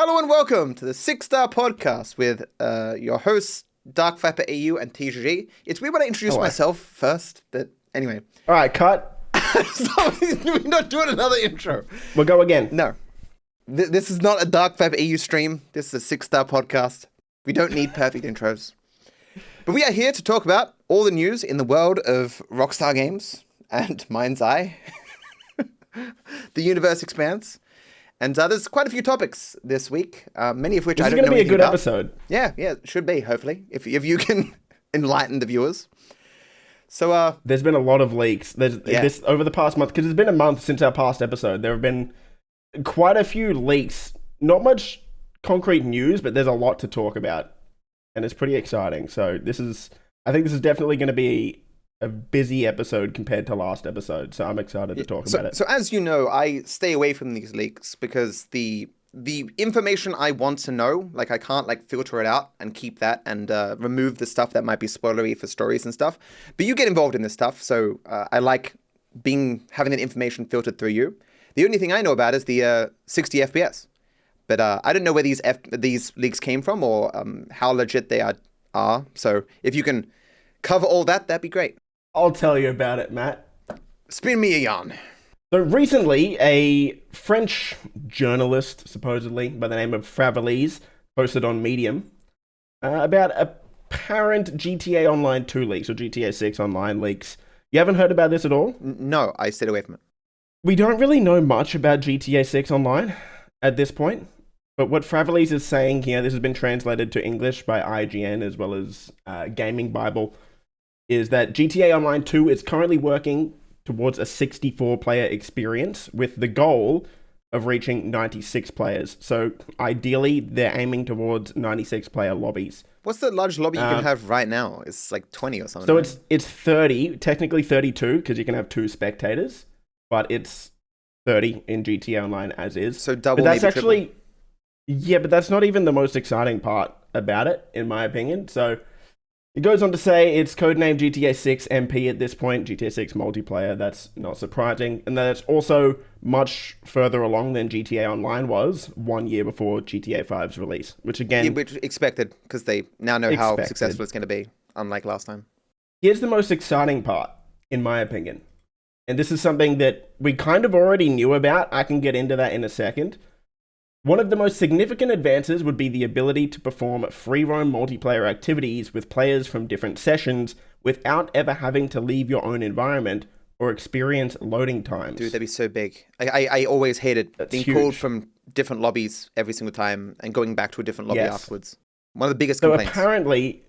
Hello and welcome to the 6-Star Podcast with your hosts, DarkViperAU and TGG. It's weird when I introduce myself first, but anyway. All right, cut. So, we're not doing another intro. We'll go again. No. This is not a DarkViperAU stream. This is a 6-Star Podcast. We don't need perfect intros. But we are here to talk about all the news in the world of Rockstar games and Mindseye. The universe expands. And there's quite a few topics this week, many of which I don't know anything about. This is going to be a good episode. Yeah, it should be, hopefully, if you can enlighten the viewers. So, there's been a lot of leaks. This over the past month, because it's been a month since our past episode. There have been quite a few leaks. Not much concrete news, but there's a lot to talk about, and it's pretty exciting. So I think this is definitely going to be a busy episode compared to last episode, so I'm excited to talk about it. So as you know, I stay away from these leaks because the information I want to know, like I can't filter it out and keep that and remove the stuff that might be spoilery for stories and stuff. But you get involved in this stuff, so I like having that information filtered through you. The only thing I know about is the 60 FPS, but I don't know where these leaks came from or how legit they are. So if you can cover all that, that'd be great. I'll tell you about it, Matt. Spin me a yarn. So recently, a French journalist, supposedly, by the name of Fravalise, posted on Medium about apparent GTA Online 2 leaks, or GTA 6 Online leaks. You haven't heard about this at all? No, I stayed away from it. We don't really know much about GTA 6 Online at this point, but what Fravalise is saying here, this has been translated to English by IGN as well as Gaming Buyable, is that GTA Online 2 is currently working towards a 64-player experience with the goal of reaching 96 players. So ideally, they're aiming towards 96-player lobbies. What's the largest lobby you can have right now? It's like 20 or something. So right? it's 30, technically 32, because you can have 2 spectators, but it's 30 in GTA Online as is. So double, but that's maybe actually, triple. Yeah, but that's not even the most exciting part about it, in my opinion. So it goes on to say it's codenamed GTA 6 MP at this point, GTA 6 multiplayer. That's not surprising. And that it's also much further along than GTA Online was 1 year before GTA 5's release, which again... Yeah, which expected, because they now know how successful it's going to be, unlike last time. Here's the most exciting part, in my opinion. And this is something that we kind of already knew about. I can get into that in a second. One of the most significant advances would be the ability to perform free-roam multiplayer activities with players from different sessions without ever having to leave your own environment or experience loading times. Dude, that'd be so big. I always hated being pulled from different lobbies every single time and going back to a different lobby afterwards. One of the biggest complaints. So apparently,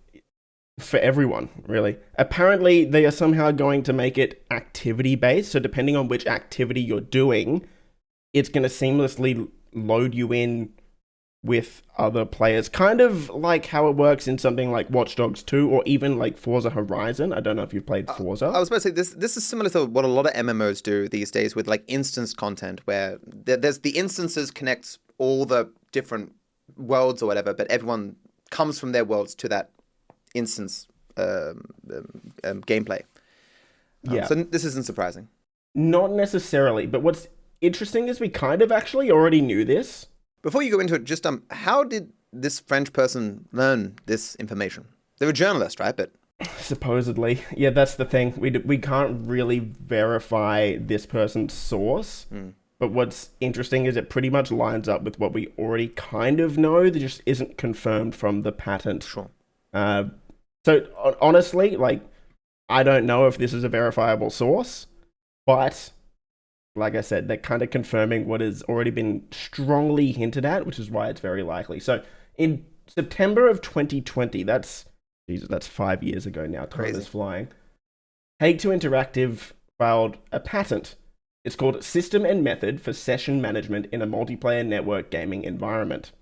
for everyone, really, apparently they are somehow going to make it activity-based. So depending on which activity you're doing, it's going to seamlessly load you in with other players, kind of like how it works in something like Watch Dogs 2 or even like Forza Horizon. I don't know if you've played Forza. I was about to say, this is similar to what a lot of MMOs do these days with like instance content, where there's the instances connect all the different worlds or whatever, but everyone comes from their worlds to that instance gameplay. So this isn't surprising. Not necessarily, but what's interesting is we kind of actually already knew this. Before you go into it, just how did this French person learn this information? They're a journalist, right? But supposedly, yeah, that's the thing. We can't really verify this person's source. But what's interesting is it pretty much lines up with what we already kind of know. That just isn't confirmed from the patent. Sure. So honestly, I don't know if this is a verifiable source, but like I said, they're kind of confirming what has already been strongly hinted at, which is why it's very likely. So in September of 2020, that's 5 years ago now, time is flying, Take-Two Interactive filed a patent. It's called System and Method for Session Management in a Multiplayer Network Gaming Environment.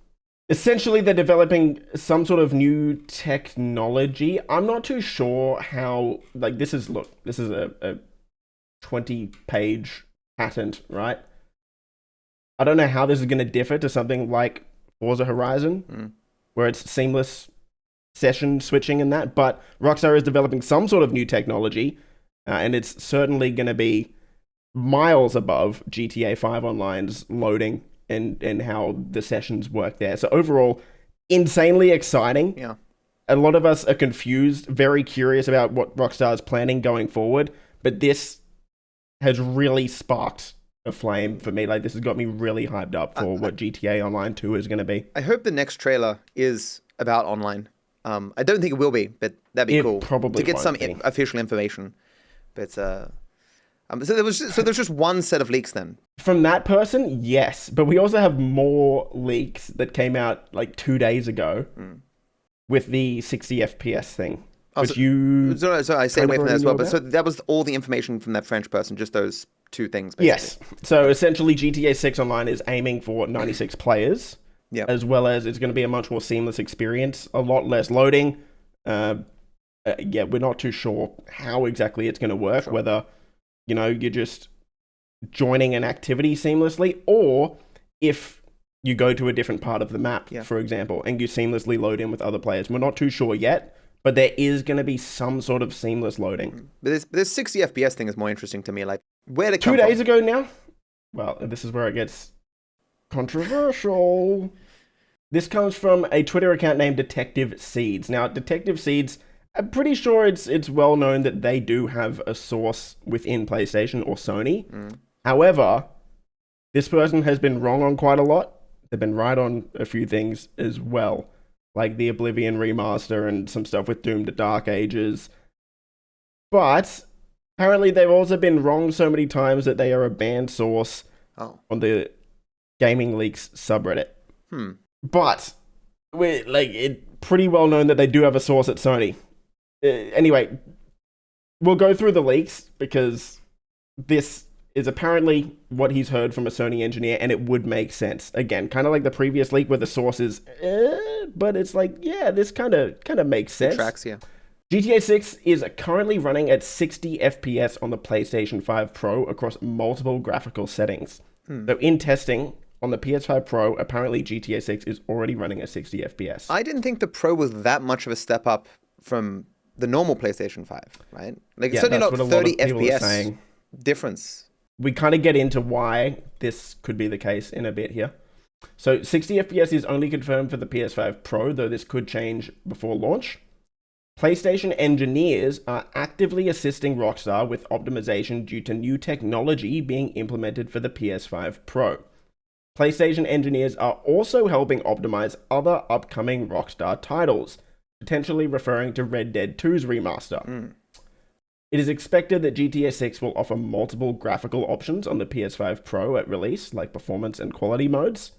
Essentially, they're developing some sort of new technology. I'm not too sure how, this is a 20-page patent, right? I don't know how this is going to differ to something like Forza Horizon, where it's seamless session switching and that, but Rockstar is developing some sort of new technology, and it's certainly going to be miles above GTA 5 Online's loading and how the sessions work there. So overall, insanely exciting. Yeah. A lot of us are confused, very curious about what Rockstar is planning going forward, but this has really sparked a flame for me. Like, this has got me really hyped up for what GTA Online 2 is going to be. I hope the next trailer is about online. I don't think it will be, but that'd be cool. Probably to get won't some be. official information. But so there's just one set of leaks then. From that person, yes, but we also have more leaks that came out like 2 days ago with the 60 FPS thing. So I stayed away from that as well. But so that was all the information from that French person, just those two things, basically. Yes. So essentially, GTA 6 Online is aiming for 96 players, as well as it's going to be a much more seamless experience, a lot less loading. We're not too sure how exactly it's going to work, whether, you're just joining an activity seamlessly, or if you go to a different part of the map, for example, and you seamlessly load in with other players. We're not too sure yet, but there is going to be some sort of seamless loading. But this 60 FPS thing is more interesting to me. Like, where to come 2 days ago now? Well, this is where it gets controversial. This comes from a Twitter account named Detective Seeds. Now, Detective Seeds, I'm pretty sure it's well known that they do have a source within PlayStation or Sony. However, this person has been wrong on quite a lot. They've been right on a few things as well, like the Oblivion remaster and some stuff with Doom to Dark Ages. But apparently they've also been wrong so many times that they are a banned source on the Gaming Leaks subreddit. But it's pretty well known that they do have a source at Sony. Anyway, we'll go through the leaks because this is apparently what he's heard from a Sony engineer, and it would make sense. Again, kind of like the previous leak where the source is, but it's like, this kind of makes sense. It tracks, yeah. GTA 6 is currently running at 60 FPS on the PlayStation 5 Pro across multiple graphical settings. So in testing on the PS5 Pro, apparently GTA 6 is already running at 60 FPS. I didn't think the Pro was that much of a step up from the normal PlayStation 5, right? Like, it's certainly not 30 FPS difference. We kind of get into why this could be the case in a bit here. So 60 FPS is only confirmed for the PS5 Pro, though this could change before launch. PlayStation engineers are actively assisting Rockstar with optimization due to new technology being implemented for the PS5 Pro. PlayStation engineers are also helping optimize other upcoming Rockstar titles, potentially referring to Red Dead 2's remaster. It is expected that GTA 6 will offer multiple graphical options on the PS5 Pro at release, like performance and quality modes.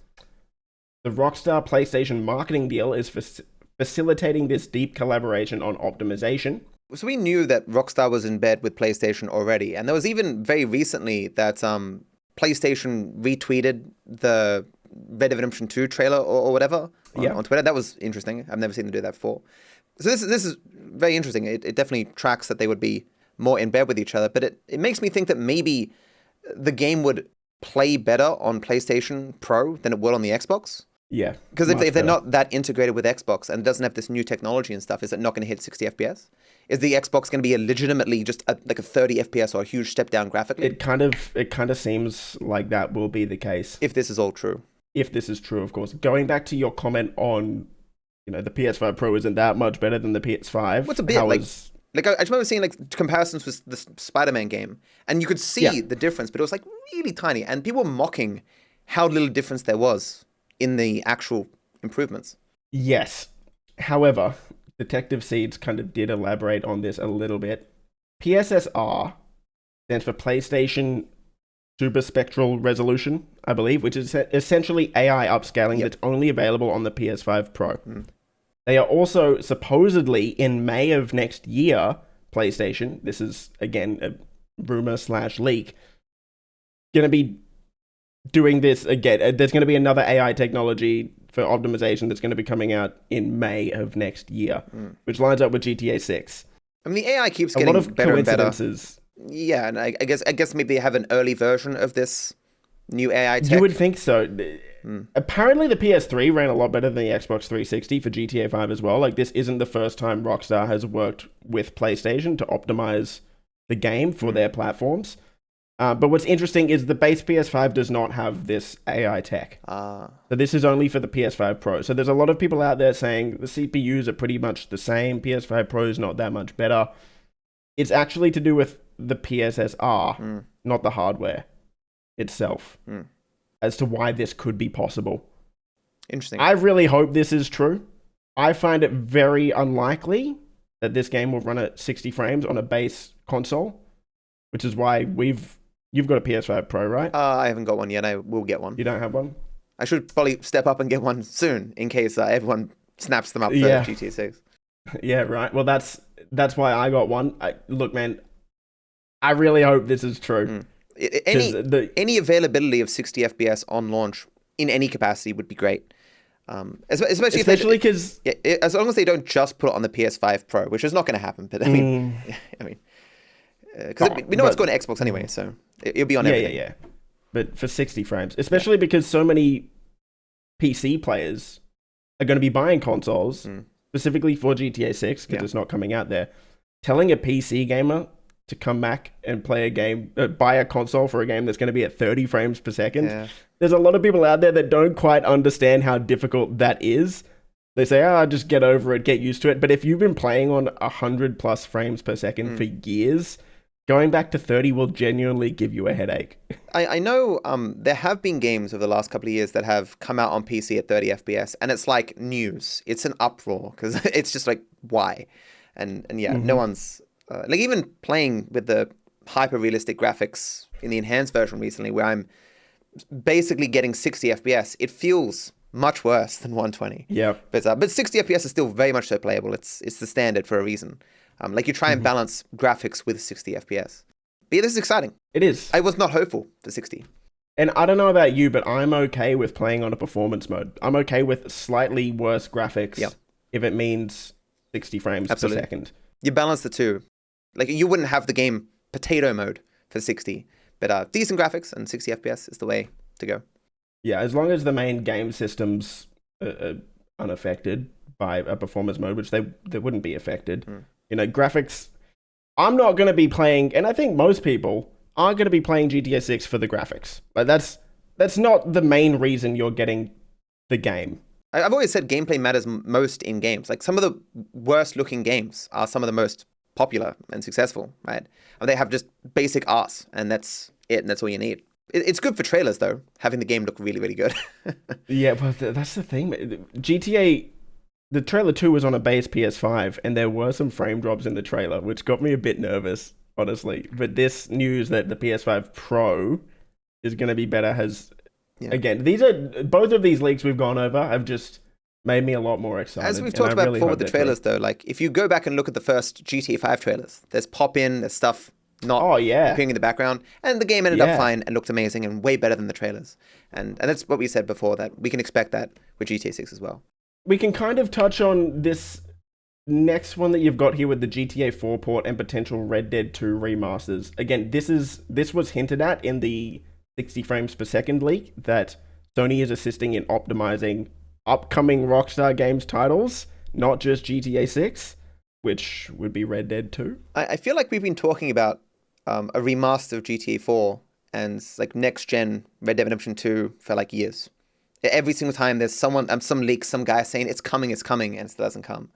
The Rockstar PlayStation marketing deal is facilitating this deep collaboration on optimization. So we knew that Rockstar was in bed with PlayStation already, and there was even very recently that PlayStation retweeted the Red Dead Redemption 2 trailer or whatever on Twitter. That was interesting. I've never seen them do that before. So this is very interesting. It definitely tracks that they would be more in bed with each other, but it makes me think that maybe the game would play better on PlayStation Pro than it would on the Xbox. Yeah. Because if they're not that integrated with Xbox and it doesn't have this new technology and stuff, is it not going to hit 60 FPS? Is the Xbox going to be legitimately just like a 30 FPS or a huge step down graphically? It kind of seems like that will be the case. If this is all true. If this is true, of course. Going back to your comment on, the PS5 Pro isn't that much better than the PS5. What's a bit like I just remember seeing like comparisons with the Spider-Man game, and you could see the difference, but it was like really tiny, and people were mocking how little difference there was in the actual improvements. Yes. However, Detective Seeds kind of did elaborate on this a little bit. PSSR stands for PlayStation Super Spectral Resolution, I believe, which is essentially AI upscaling that's only available on the PS5 Pro. They are also supposedly in May of next year, PlayStation, this is again a rumor/leak, going to be doing this again. There's going to be another AI technology for optimization that's going to be coming out in May of next year, which lines up with GTA 6. I mean, the AI keeps getting better and better. Yeah, and I guess maybe they have an early version of this new AI tech. You would think so. Apparently the PS3 ran a lot better than the Xbox 360 for GTA 5 as well. Like, this isn't the first time Rockstar has worked with PlayStation to optimize the game for their platforms. But what's interesting is the base PS5 does not have this AI tech. So this is only for the PS5 Pro. So there's a lot of people out there saying the CPUs are pretty much the same. PS5 Pro is not that much better. It's actually to do with the PSSR, not the hardware itself, as to why this could be possible. Interesting. I really hope this is true. I find it very unlikely that this game will run at 60 frames on a base console, which is why you've got a PS5 Pro, right? I haven't got one yet. I will get one. You don't have one? I should probably step up and get one soon in case everyone snaps them up for GTA 6. Yeah, right. Well, that's why I got one. Look, man, I really hope this is true. Any availability of 60 FPS on launch in any capacity would be great. Especially because as long as they don't just put it on the PS5 Pro, which is not going to happen. But I mean, because we know it's going to Xbox anyway, so it'll be on everything. Yeah. But for 60 frames, especially because so many PC players are going to be buying consoles specifically for GTA 6 because it's not coming out there. Telling a PC gamer to come back and play a game, buy a console for a game that's going to be at 30 frames per second. Yeah. There's a lot of people out there that don't quite understand how difficult that is. They say, just get over it, get used to it. But if you've been playing on 100+ frames per second for years, going back to 30 will genuinely give you a headache. I know there have been games over the last couple of years that have come out on PC at 30 FPS, and it's like news. It's an uproar because it's just like, why? And no one's... like even playing with the hyper-realistic graphics in the enhanced version recently, where I'm basically getting 60 FPS, it feels much worse than 120. Yeah. But 60 FPS is still very much so playable. It's the standard for a reason. Like you try and balance graphics with 60 FPS. But yeah, this is exciting. It is. I was not hopeful for 60. And I don't know about you, but I'm okay with playing on a performance mode. I'm okay with slightly worse graphics if it means 60 frames per second. You balance the two. Like, you wouldn't have the game potato mode for 60, but decent graphics and 60 FPS is the way to go. Yeah, as long as the main game system's unaffected by a performance mode, which they wouldn't be affected. You know, graphics... I'm not going to be playing, and I think most people aren't going to be playing GTA 6 for the graphics. Like, that's not the main reason you're getting the game. I've always said gameplay matters most in games. Like, some of the worst-looking games are some of the most popular and successful, right? And they have just basic art, and that's it, and that's all you need. It's good for trailers, though, having the game look really, really good. Yeah, well, that's the thing. GTA, the trailer 2 was on a base PS5, and there were some frame drops in the trailer, which got me a bit nervous, honestly. But this news that the PS5 Pro is going to be better has... Again, both of these leaks we've gone over have just... made me a lot more excited. As we've talked about before with the trailers, though, like, if you go back and look at the first GTA 5 trailers, there's pop-in, there's stuff not appearing in the background, and the game ended up fine and looked amazing and way better than the trailers. And that's what we said before, that we can expect that with GTA 6 as well. We can kind of touch on this next one that you've got here with the GTA 4 port and potential Red Dead 2 remasters. Again, this was hinted at in the 60 frames per second leak, that Sony is assisting in optimizing upcoming Rockstar Games titles, not just GTA 6, which would be Red Dead 2. I feel like we've been talking about a remaster of GTA 4 and like next-gen Red Dead Redemption 2 for like years. Every single time there's some leak, some guy saying it's coming, and it still doesn't come.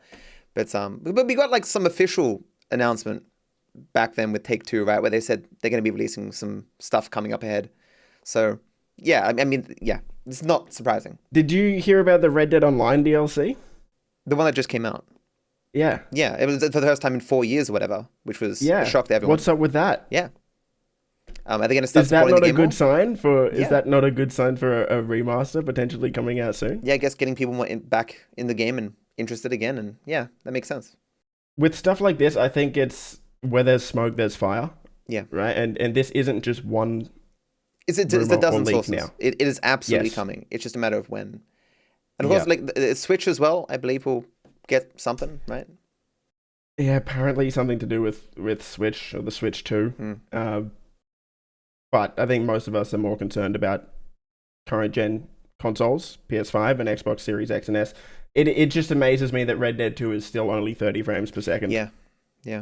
But we got like some official announcement back then with Take-Two, right, where they said they're going to be releasing some stuff coming up ahead. So, yeah, I mean, it's not surprising. Did you hear about the Red Dead Online DLC? The one that just came out. Yeah. Yeah, it was for the first time in 4 years or whatever, which was a shock to everyone. What's up with that? Yeah. Are they going to start Is that not a good more? sign for? Is that not a good sign for a remaster potentially coming out soon? Yeah, I guess getting people more back in the game and interested again, and yeah, that makes sense. With stuff like this, I think it's where there's smoke, there's fire. Yeah. Right, and this isn't just one. It's a dozen sources now. It is absolutely coming. It's just a matter of when. And of course, like the Switch as well, I believe will get something, right? Yeah, apparently something to do with Switch or the Switch 2. But I think most of us are more concerned about current gen consoles, PS5 and Xbox Series X and S. It just amazes me that Red Dead 2 is still only 30 frames per second. Yeah.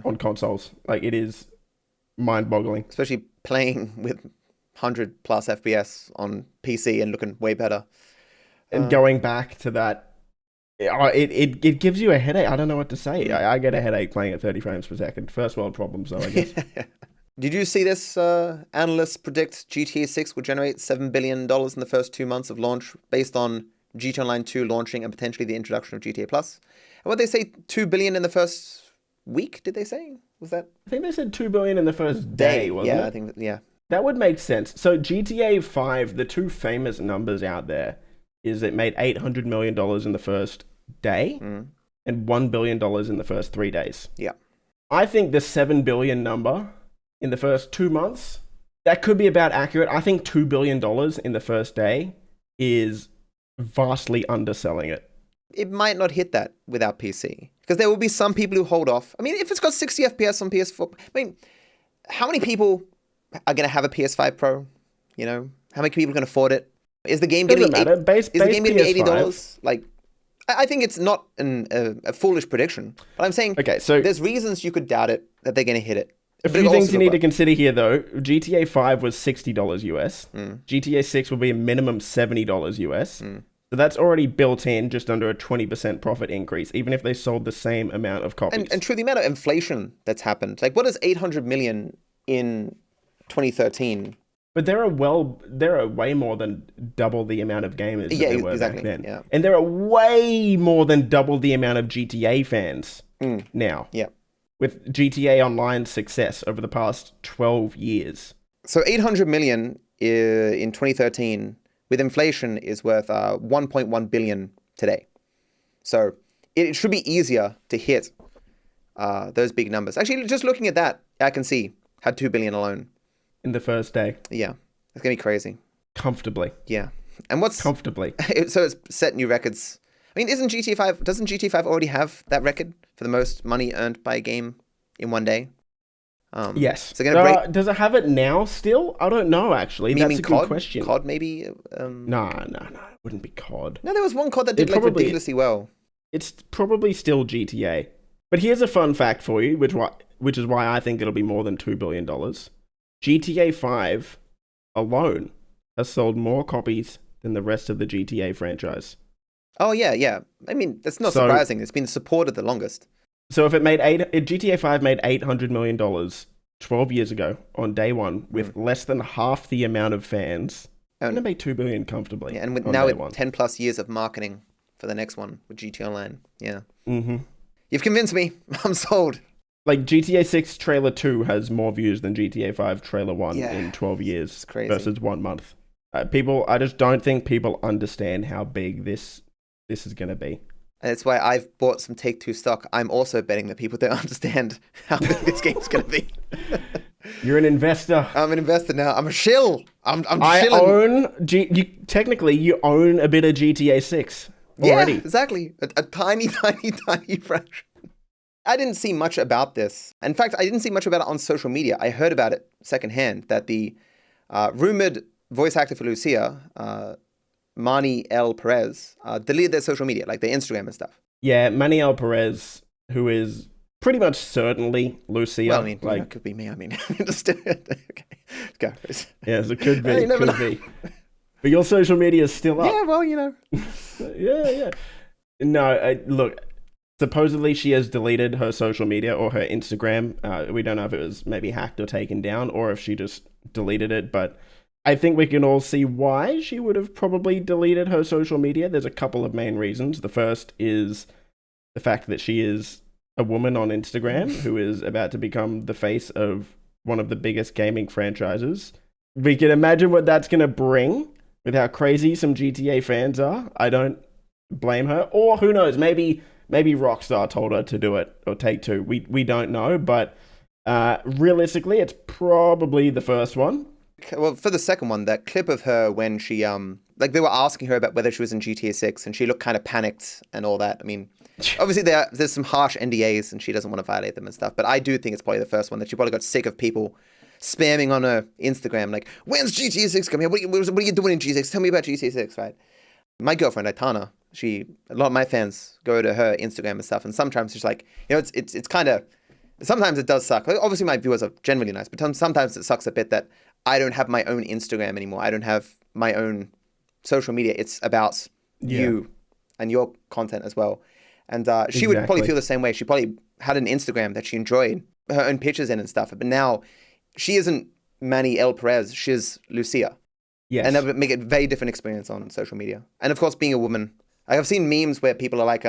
On consoles. Like, it is mind-boggling. Especially playing with 100 plus FPS on PC and looking way better. And going back to that, it gives you a headache. I don't know what to say. I get a headache playing at 30 frames per second. First world problems, though, I guess. Did you see this? Analysts predict GTA 6 will generate $7 billion in the first 2 months of launch based on GTA Online 2 launching and potentially the introduction of GTA Plus. And what they say, $2 billion in the first week, did they say? Was that? I think they said $2 billion in the first day, wasn't it? I think, yeah. That would make sense. So GTA 5, the two famous numbers out there is it made $800 million in the first day and $1 billion in the first 3 days. Yeah. I think the $7 billion number in the first 2 months, that could be about accurate. I think $2 billion in the first day is vastly underselling it. It might not hit that without PC. Because there will be some people who hold off. I mean, if it's got 60 FPS on PS4, I mean, how many people are going to have a PS5 Pro? You know, how many people can afford it? Is the game going to be $80? Like, I think it's not a foolish prediction. But I'm saying, okay, so there's reasons you could doubt it that they're going to hit it. A few things you need to consider here, though. GTA 5 was $60 US. GTA 6 will be a minimum $70 US. So that's already built in just under a 20% profit increase, even if they sold the same amount of copies. And through the amount of inflation that's happened, like what is 800 million in 2013? But there are way more than double the amount of gamers that there were back then. Yeah. And there are way more than double the amount of GTA fans now. Yeah. With GTA Online's success over the past 12 years. So 800 million in 2013 with inflation is worth 1.1 billion today. So it should be easier to hit those big numbers. Actually, just looking at that, I can see had 2 billion alone. In the first day. Yeah. It's going to be crazy. Comfortably. Yeah. And what's... Comfortably. So it's set new records. I mean, doesn't GTA 5 already have that record for the most money earned by a game in one day? Yes. So break... Does it have it now still? I don't know, actually. That's a good question. COD, maybe? No. It wouldn't be COD. No, there was one COD that did ridiculously well. It's probably still GTA. But here's a fun fact for you, which is why I think it'll be more than $2 billion. GTA 5 alone has sold more copies than the rest of the GTA franchise. Oh, yeah. I mean, that's not surprising. It's been supported the longest. So if GTA 5 made $800 million 12 years ago on day one with less than half the amount of fans, it's going to make $2 billion comfortably. Yeah, and with 10 plus years of marketing for the next one with GTA Online. Yeah. Mm-hmm. You've convinced me. I'm sold. Like GTA 6 trailer 2 has more views than GTA 5 trailer 1 in 12 years versus 1 month. I just don't think people understand how big this is going to be. And that's why I've bought some Take-Two stock. I'm also betting that people don't understand how big this game's going to be. You're an investor. I'm an investor now. I'm a shill. I'm I shilling. Technically, you own a bit of GTA 6 already. Yeah, exactly. A tiny, tiny, tiny fraction. I didn't see much about this. In fact, I didn't see much about it on social media. I heard about it secondhand, that the rumored voice actor for Lucia, Manny L. Perez, deleted their social media, like their Instagram and stuff. Yeah, Manny L. Perez, who is pretty much certainly Lucia. Well, I mean, it could be me. I mean, just okay. Go. Yes, it could be. Could be. But your social media is still up. Yeah, well, you know. Yeah. No, look, supposedly she has deleted her social media or her Instagram. We don't know if it was maybe hacked or taken down or if she just deleted it, but I think we can all see why she would have probably deleted her social media. There's a couple of main reasons. The first is the fact that she is a woman on Instagram who is about to become the face of one of the biggest gaming franchises. We can imagine what that's going to bring with how crazy some GTA fans are. I don't blame her. Or who knows, maybe Rockstar told her to do it, or Take-Two. We don't know, but realistically, it's probably the first one. Well, for the second one, that clip of her when she, they were asking her about whether she was in GTA 6, and she looked kind of panicked and all that. I mean, obviously there's some harsh NDAs, and she doesn't want to violate them and stuff, but I do think it's probably the first one that she probably got sick of people spamming on her Instagram, like, when's GTA 6 coming out? What are you doing in GTA 6? Tell me about GTA 6, right? My girlfriend, Aitana, a lot of my fans go to her Instagram and stuff, and sometimes she's like, it's kind of Sometimes it does suck. Like, obviously, my viewers are generally nice, but sometimes it sucks a bit that I don't have my own Instagram anymore. I don't have my own social media. It's about you and your content as well. And she would probably feel the same way. She probably had an Instagram that she enjoyed her own pictures in and stuff. But now she isn't Manny L. Perez. She's Lucia. Yes. And that would make it a very different experience on social media. And of course, being a woman, I've seen memes where people are like,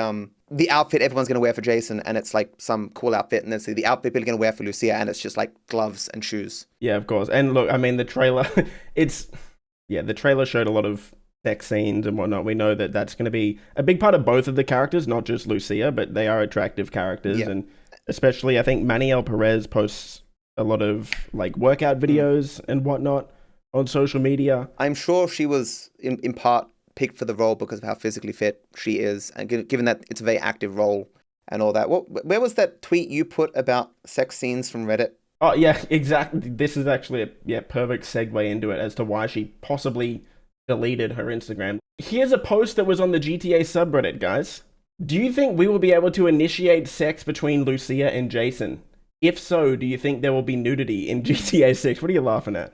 the outfit everyone's going to wear for Jason, and it's like some cool outfit, and then the outfit people are going to wear for Lucia, and it's just like gloves and shoes. Yeah, of course. And look, I mean, the trailer, the trailer showed a lot of sex scenes and whatnot. We know that that's going to be a big part of both of the characters, not just Lucia, but they are attractive characters. Yeah. And especially, I think Maniel Perez posts a lot of like workout videos and whatnot on social media. I'm sure she was in part picked for the role because of how physically fit she is, and given that it's a very active role and all that. Where was that tweet you put about sex scenes from Reddit? Oh yeah, exactly. This is actually a perfect segue into it as to why she possibly deleted her Instagram. Here's a post that was on the GTA subreddit, guys. Do you think we will be able to initiate sex between Lucia and Jason? If so, do you think there will be nudity in GTA 6? What are you laughing at?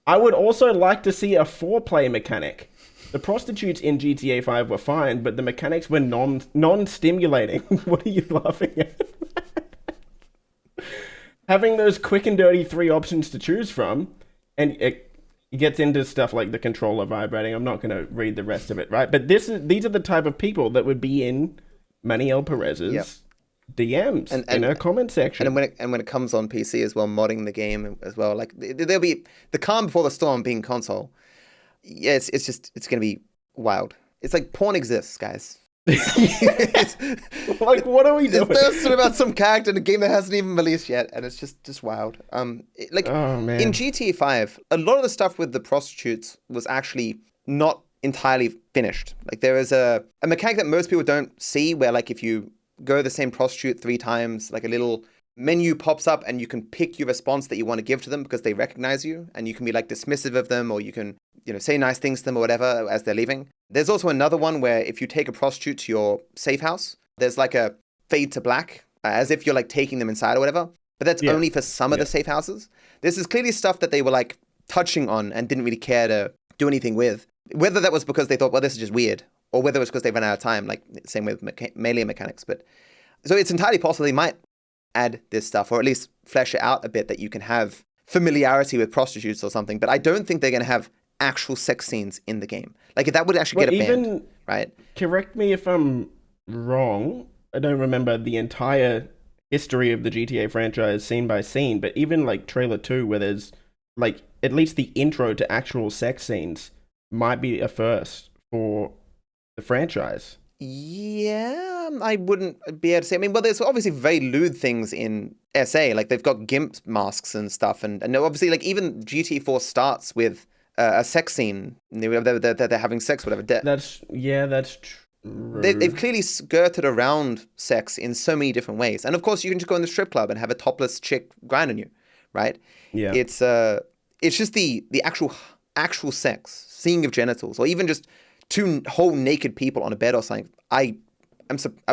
I would also like to see a foreplay mechanic. The prostitutes in GTA 5 were fine, but the mechanics were non-stimulating. What are you laughing at? Having those quick and dirty 3 options to choose from, and it gets into stuff like the controller vibrating. I'm not going to read the rest of it, right? But these are the type of people that would be in Maniel Perez's DMs and in her comment section. And when it comes on PC as well, modding the game as well, like there'll be the calm before the storm being console. Yeah, it's going to be wild. It's like porn exists, guys. Like, what are we doing? It's about some character in a game that hasn't even released yet, and it's just wild. In GTA 5, a lot of the stuff with the prostitutes was actually not entirely finished. Like, there is a mechanic that most people don't see where, like, if you go the same prostitute 3 times, like a little menu pops up and you can pick your response that you want to give to them because they recognize you, and you can be like dismissive of them, or you can, say nice things to them or whatever as they're leaving. There's also another one where if you take a prostitute to your safe house, there's like a fade to black, as if you're like taking them inside or whatever. But that's only for some of the safe houses. This is clearly stuff that they were like touching on and didn't really care to do anything with. Whether that was because they thought, well, this is just weird, or whether it was because they ran out of time, like same with melee mechanics. But so it's entirely possible they might add this stuff, or at least flesh it out a bit, that you can have familiarity with prostitutes or something. But I don't think they're going to have actual sex scenes in the game. Like, that would actually get a ban, right? Correct me if I'm wrong. I don't remember the entire history of the GTA franchise scene by scene, but even like trailer 2, where there's like at least the intro to actual sex scenes, might be a first for the franchise. Yeah, I wouldn't be able to say. I mean, well, there's obviously very lewd things in SA. Like, they've got GIMP masks and stuff. And obviously, like, even GTA 4 starts with a sex scene. They're having sex, whatever. That's true. They've clearly skirted around sex in so many different ways. And of course, you can just go in the strip club and have a topless chick grind on you, right? Yeah. It's just the actual sex, seeing of genitals, or even just 2 whole naked people on a bed or something. I'd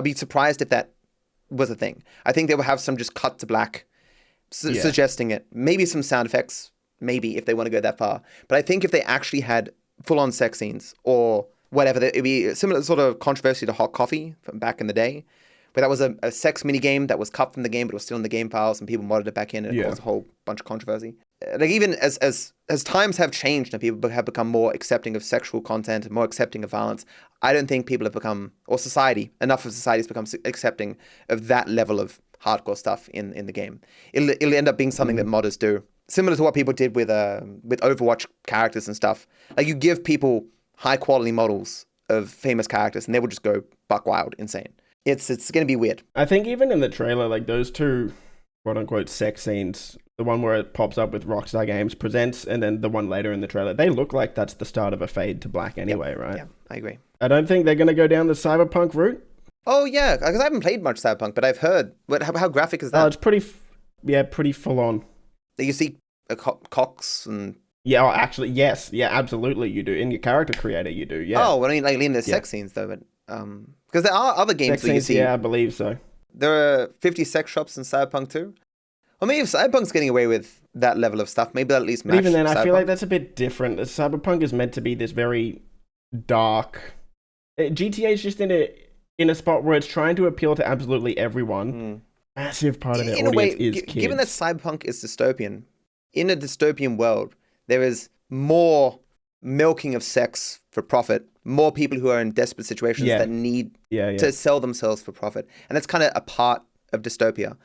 be surprised if that was a thing. I think they would have some just cut to black suggesting it. Maybe some sound effects, maybe, if they want to go that far. But I think if they actually had full-on sex scenes or whatever, it'd be a similar sort of controversy to Hot Coffee from back in the day, where that was a sex minigame that was cut from the game, but it was still in the game files, and people modded it back in, and it caused a whole bunch of controversy. Like, even as times have changed and people have become more accepting of sexual content, more accepting of violence, I don't think people have become, or enough of society has become accepting of that level of hardcore stuff in the game. It'll end up being something that modders do, similar to what people did with Overwatch characters and stuff. Like, you give people high quality models of famous characters, and they will just go buck wild, insane. It's going to be weird. I think even in the trailer, like, those 2 quote unquote sex scenes, the one where it pops up with Rockstar Games Presents, and then the one later in the trailer, they look like that's the start of a fade to black anyway, right? Yeah, I agree. I don't think they're going to go down the Cyberpunk route. Oh, yeah, because I haven't played much Cyberpunk, but I've heard. How graphic is that? Oh, it's pretty full on. You see cocks and... Yeah, actually, yes. Yeah, absolutely, you do. In your character creator, you do, yeah. Oh, well, I mean, like, in the sex scenes, though, but... Because there are other games sex where you scenes, see... Yeah, I believe so. There are 50 sex shops in Cyberpunk too. Or maybe if Cyberpunk's getting away with that level of stuff, maybe that'll at least match. But even then, Cyberpunk. I feel like that's a bit different. Cyberpunk is meant to be this very dark. GTA is just in a spot where it's trying to appeal to absolutely everyone. Massive part of their audience is kids. Given that Cyberpunk is dystopian, in a dystopian world, there is more milking of sex for profit, more people who are in desperate situations that need to sell themselves for profit. And that's kind of a part of dystopia.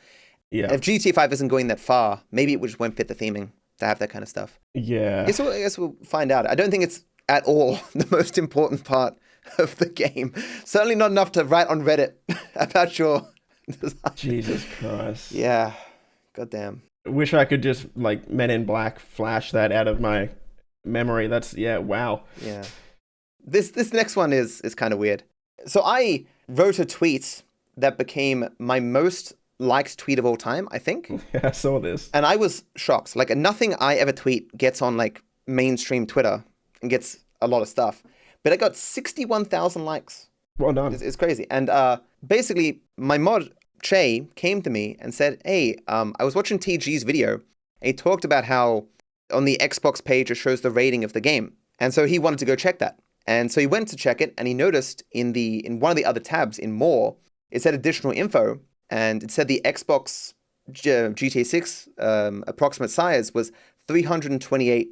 Yeah. If GTA 5 isn't going that far, maybe it just won't fit the theming to have that kind of stuff. Yeah. I guess we'll find out. I don't think it's at all the most important part of the game. Certainly not enough to write on Reddit about your design. Jesus Christ. Yeah. Goddamn. Wish I could just, like, Men in Black flash that out of my memory. That's, wow. Yeah. This next one is kind of weird. So I wrote a tweet that became my most liked tweet of all time, I think. Yeah, I saw this. And I was shocked. Like, nothing I ever tweet gets on, like, mainstream Twitter and gets a lot of stuff. But it got 61,000 likes. Well done. It's crazy. And basically, my mod, Che, came to me and said, hey, I was watching TG's video, and he talked about how on the Xbox page it shows the rating of the game. And so he wanted to go check that. And so he went to check it, and he noticed in one of the other tabs, in More, it said additional info, and it said the Xbox GTA 6 approximate size was 328.76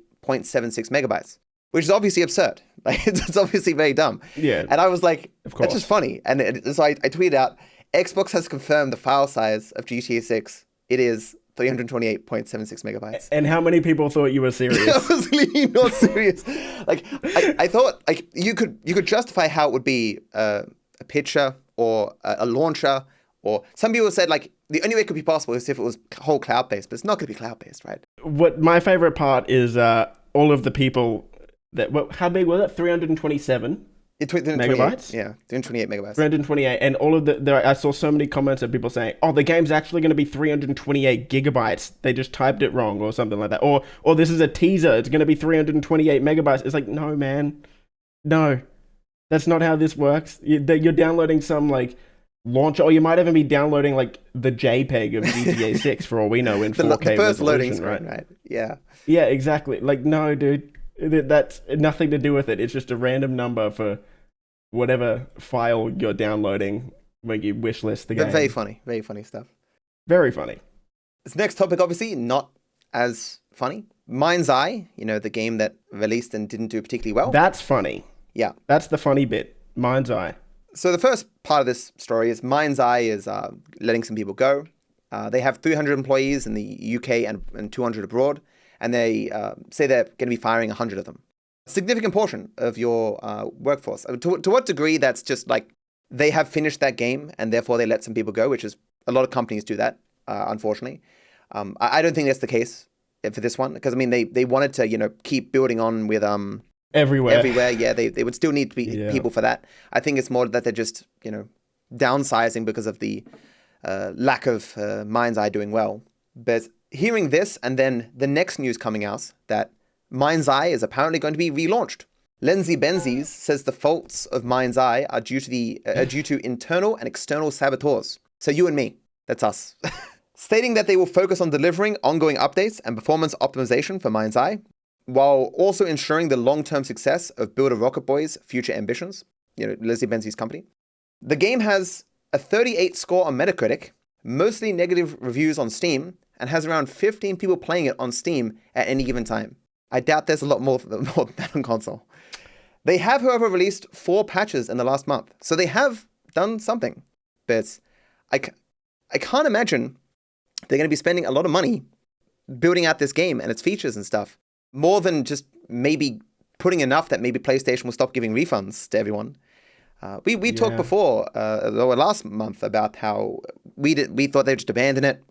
megabytes, which is obviously absurd. Like, it's obviously very dumb. Yeah. And I was like, of course. that's just funny. And so I tweeted out, Xbox has confirmed the file size of GTA 6. It is 328.76 megabytes. And how many people thought you were serious? I was really not serious. Like, I thought, like, you could justify how it would be a picture or a launcher, or some people said, like, the only way it could be possible is if it was whole cloud-based, but it's not going to be cloud-based, right? What my favorite part is all of the people that, how big was it? 327 megabytes? Yeah, 328 megabytes. 328, and all of I saw so many comments of people saying, oh, the game's actually going to be 328 gigabytes. They just typed it wrong or something like that. Or this is a teaser. It's going to be 328 megabytes. It's like, no, man. No. That's not how this works. You're downloading some, like, launcher, or you might even be downloading, like, the JPEG of GTA 6 for all we know in 4K the first loading resolution, screen, right? Yeah. Yeah, exactly. Like, no, dude. That's nothing to do with it. It's just a random number for whatever file you're downloading when you wishlist the game. But very funny stuff. Very funny. This next topic, obviously, not as funny. Mindseye, the game that released and didn't do particularly well. That's funny. Yeah. That's the funny bit. Mindseye. So the first part of this story is Mindseye is letting some people go. They have 300 employees in the UK and 200 abroad, and they say they're going to be firing 100 of them. A significant portion of your workforce. To what degree that's just like they have finished that game and therefore they let some people go, which is a lot of companies do that, unfortunately. I don't think that's the case for this one, because, I mean, they wanted to, keep building on with... Everywhere, yeah, they would still need to be people for that. I think it's more that they're just, downsizing because of the lack of Mindseye doing well. But hearing this, and then the next news coming out that Mindseye is apparently going to be relaunched. Lindsay Benzies says the faults of Mindseye are due to internal and external saboteurs. So you and me, that's us. Stating that they will focus on delivering ongoing updates and performance optimization for Mindseye, while also ensuring the long-term success of Builder Rocket Boy's future ambitions, Leslie Benzies' company. The game has a 38 score on Metacritic, mostly negative reviews on Steam, and has around 15 people playing it on Steam at any given time. I doubt there's a lot more than that on console. They have, however, released 4 patches in the last month, so they have done something. But I can't imagine they're going to be spending a lot of money building out this game and its features and stuff. More than just maybe putting enough that maybe PlayStation will stop giving refunds to everyone. We talked before, last month, about how we thought they'd just abandon it,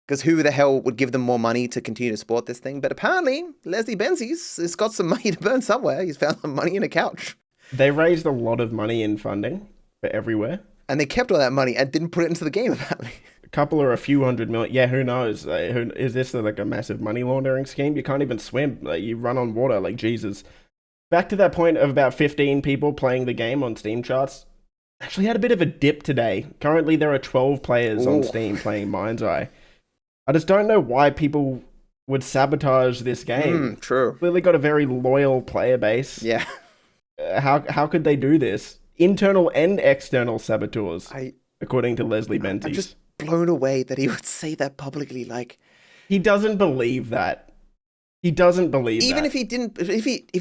because who the hell would give them more money to continue to support this thing? But apparently, Leslie Benzies has got some money to burn somewhere. He's found some money in a couch. They raised a lot of money in funding for everywhere. And they kept all that money and didn't put it into the game, apparently. A couple or a few $100 million. Yeah, who knows? Is this like a massive money laundering scheme? You can't even swim. Like, you run on water, like Jesus. Back to that point of about 15 people playing the game on Steam charts. actually had a bit of a dip today. Currently, there are 12 players on Ooh. Steam playing Mindseye. I just don't know why people would sabotage this game. True. Clearly got a very loyal player base. Yeah. How could they do this? Internal and external saboteurs, according to Leslie Benzies. I'm just blown away that he would say that publicly. Like, he doesn't believe that. He doesn't believe even that. if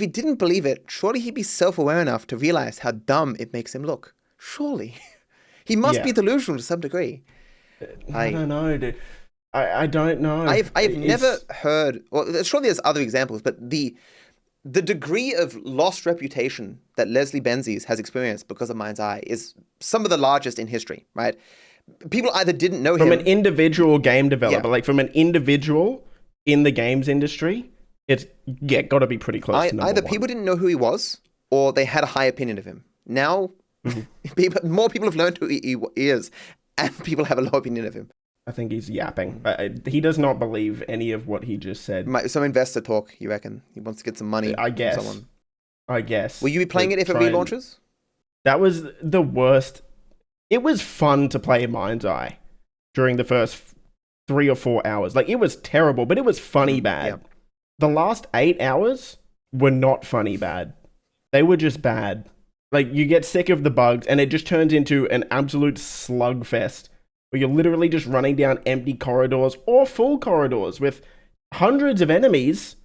he didn't believe it, surely he'd be self-aware enough to realize how dumb it makes him look. Surely. He must be delusional to some degree. I don't know, dude. I don't know. I've never heard, well, surely there's other examples, but the degree of lost reputation that Leslie Benzies has experienced because of Mindseye is some of the largest in history, right? People either didn't know him. From an individual game developer, like from an individual in the games industry, it's got to be pretty close to number either one. people didn't know who he was or they had a high opinion of him. Now, more people have learned who he is and people have a low opinion of him. I think he's yapping. He does not believe any of what he just said. Some investor talk, you reckon? He wants to get some money I guess. from someone. I guess. Will you be playing it if it relaunches? That was the worst. It was fun to play Mindseye during the first 3 or 4 hours. Like, it was terrible, but it was funny bad. Yeah. The last 8 hours were not funny bad. They were just bad. Like, you get sick of the bugs, and it just turns into an absolute slugfest where you're literally just running down empty corridors or full corridors with hundreds of enemies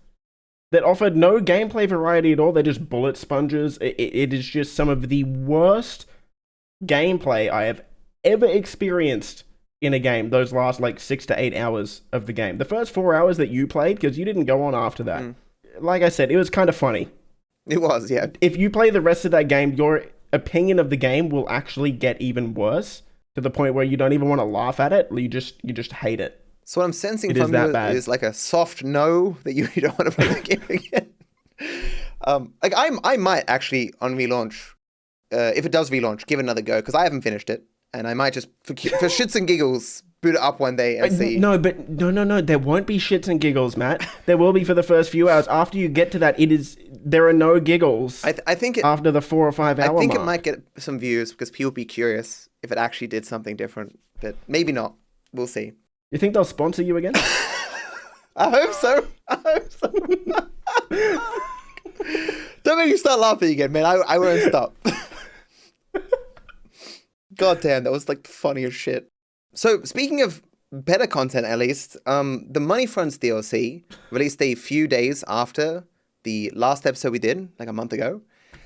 that offered no gameplay variety at all. They're just bullet sponges. It is just some of the worst gameplay I have ever experienced in a game, those last like 6 to 8 hours of the game. The first 4 hours that you played, because you didn't go on after that, like I said, it was kind of funny. It was, yeah. If you play the rest of that game, your opinion of the game will actually get even worse, to the point where you don't even want to laugh at it. You just hate it. So what I'm sensing from you is like a soft no, that you don't want to play the game again. Like I might actually on relaunch, if it does relaunch, give it another go, because I haven't finished it, and I might just for shits and giggles boot it up one day and see. No, there won't be shits and giggles, Matt. There will be for the first few hours. After you get to that, there are no giggles. I think after the 4 or 5 hour I think mark. it might get some views because people be curious if it actually did something different, but maybe not. We'll see. You think they'll sponsor you again? I hope so. Don't make me start laughing again, man. I won't stop. God damn, that was like the funniest shit. So speaking of better content, at least, the Money Fronts DLC released a few days after the last episode we did, like a month ago.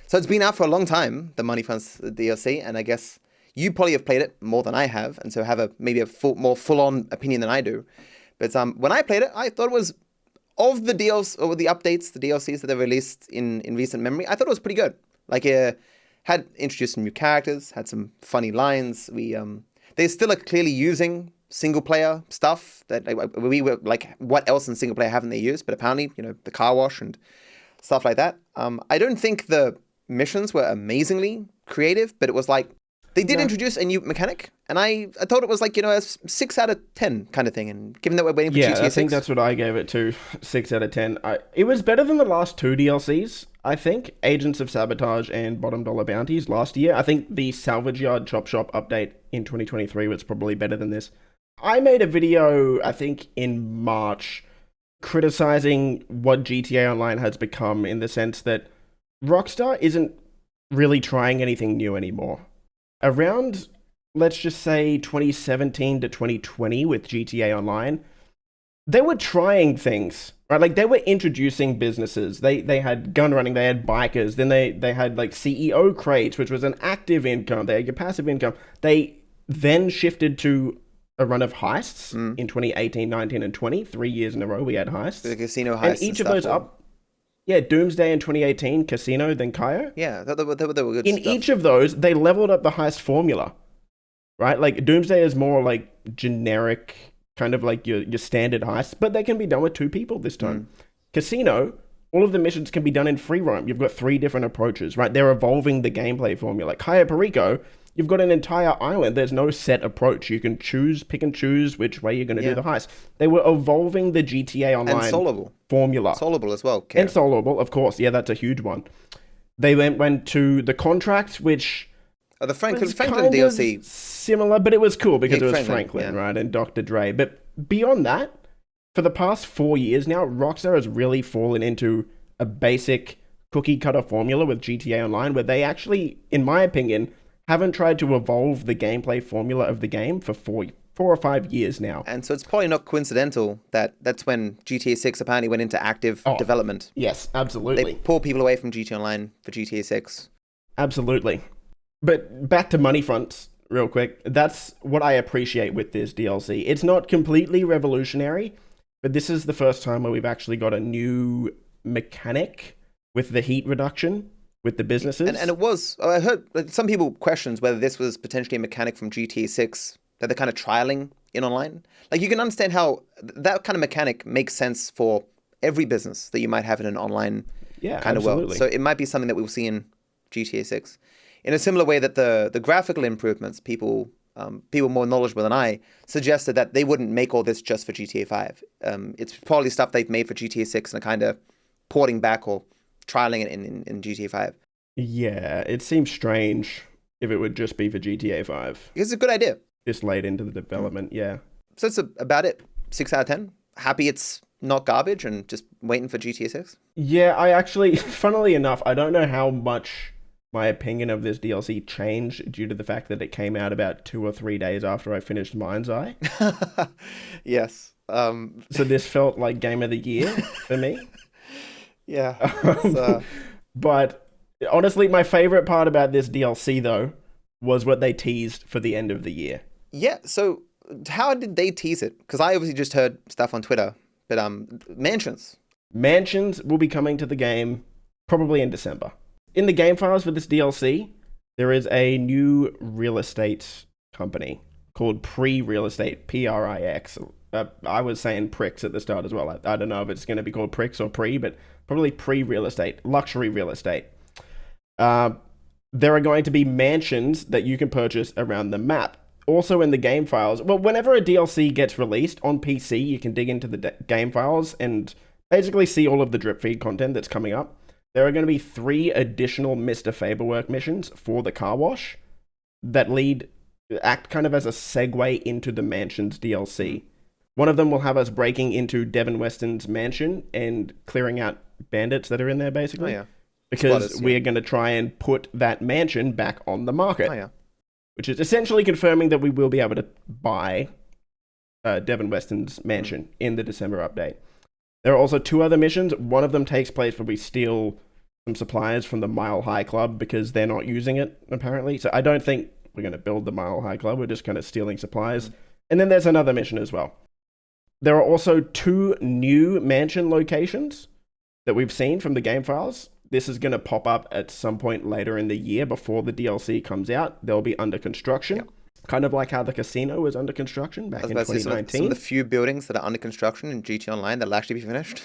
So it's been out for a long time, the Money Fronts DLC, and I guess you probably have played it more than I have, and so have maybe a more full-on opinion than I do. But when I played it, I thought it was, of the DLC or the updates, the DLCs that they released in recent memory, I thought it was pretty good. Like, had introduced some new characters, had some funny lines. They still are clearly using single-player stuff that we were like, what else in single-player haven't they used? But apparently, the car wash and stuff like that. I don't think the missions were amazingly creative, but it was like, they did introduce a new mechanic, and I thought it was like, a 6 out of 10 kind of thing. And given that we're waiting for GTA 6... I think that's what I gave it to, 6 out of 10. It was better than the last 2 DLCs, I think. Agents of Sabotage and Bottom Dollar Bounties last year. I think the Salvage Yard Chop Shop update in 2023 was probably better than this. I made a video, I think, in March, criticizing what GTA Online has become, in the sense that Rockstar isn't really trying anything new anymore. Around, let's just say, 2017 to 2020 with GTA Online, they were trying things, right? Like, they were introducing businesses. They had gun running, they had bikers, then they had, like, CEO crates, which was an active income. They had your passive income. They then shifted to a run of heists in 2018, 19, and 20. 3 years in a row we had heists. The casino heists. And each of those Doomsday in 2018, Casino, then Cayo. Yeah, they were good in stuff. each of those, they leveled up the heist formula, right? Like, Doomsday is more like generic, kind of like your standard heist, but they can be done with 2 people this time. Casino, all of the missions can be done in free roam. You've got 3 different approaches, right? They're evolving the gameplay formula. Cayo Perico, you've got an entire island. There's no set approach. You can pick and choose which way you're going to do the heist. They were evolving the GTA Online formula. Solvable as well. And solvable, of course. Yeah, that's a huge one. They went to the contract, which Oh, the It's Franklin kind of DLC. similar, but it was cool because Yeah, it was Franklin, Franklin, yeah. right, and Dr. Dre. But beyond that, for the past 4 years now, Rockstar has really fallen into a basic cookie cutter formula with GTA Online, where they actually, in my opinion, haven't tried to evolve the gameplay formula of the game for 4 or 5 years now. And so it's probably not coincidental that that's when GTA 6 apparently went into active Oh, development. yes, They absolutely. pull people away from GTA Online for GTA 6. Absolutely. But back to money fronts, real quick. That's what I appreciate with this DLC. It's not completely revolutionary, but this is the first time where we've actually got a new mechanic with the heat reduction with the businesses. And it was, I heard like, some people questions whether this was potentially a mechanic from GTA 6 that they're kind of trialing in online. Like, you can understand how that kind of mechanic makes sense for every business that you might have in an online kind of world. Absolutely. So it might be something that we'll see in GTA 6. In a similar way that the graphical improvements, people more knowledgeable than I, suggested that they wouldn't make all this just for GTA 5. It's probably stuff they've made for GTA 6 and are kind of porting back or trialing it in GTA 5. Yeah, it seems strange if it would just be for GTA 5 It's a good idea. this late into the development, yeah. So that's about it. 6 out of 10. Happy it's not garbage and just waiting for GTA 6. Yeah, I actually, funnily enough, I don't know how much my opinion of this DLC changed due to the fact that it came out about 2 or 3 days after I finished Mindseye. Yes. So this felt like game of the year for me. Yeah. But honestly, my favorite part about this DLC, though, was what they teased for the end of the year. Yeah. So how did they tease it? Because I obviously just heard stuff on Twitter. But mansions. Mansions will be coming to the game probably in December. In the game files for this DLC, there is a new real estate company called Pre-Real Estate, Prix. I was saying Pricks at the start as well. I don't know if it's going to be called Pricks or Pre, but probably Pre-Real Estate, luxury real estate. There are going to be mansions that you can purchase around the map. Also in the game files, well, whenever a DLC gets released on PC, you can dig into the game files and basically see all of the drip feed content that's coming up. There are going to be 3 additional Mr. Faberwork missions for the car wash that act kind of as a segue into the Mansions DLC. One of them will have us breaking into Devin Weston's mansion and clearing out bandits that are in there, basically. Oh, yeah. Because Squatters, we're going to try and put that mansion back on the market. Oh, yeah. Which is essentially confirming that we will be able to buy Devin Weston's mansion in the December update. There are also 2 other missions. One of them takes place where we steal some supplies from the Mile High Club because they're not using it, apparently. So I don't think we're going to build the Mile High Club. We're just kind of stealing supplies. And then there's another mission as well. There are also 2 new mansion locations that we've seen from the game files. This is going to pop up at some point later in the year before the DLC comes out. They'll be under construction. Yep. Kind of like how the casino was under construction back in 2019. Some of the few buildings that are under construction in GTA Online that'll actually be finished.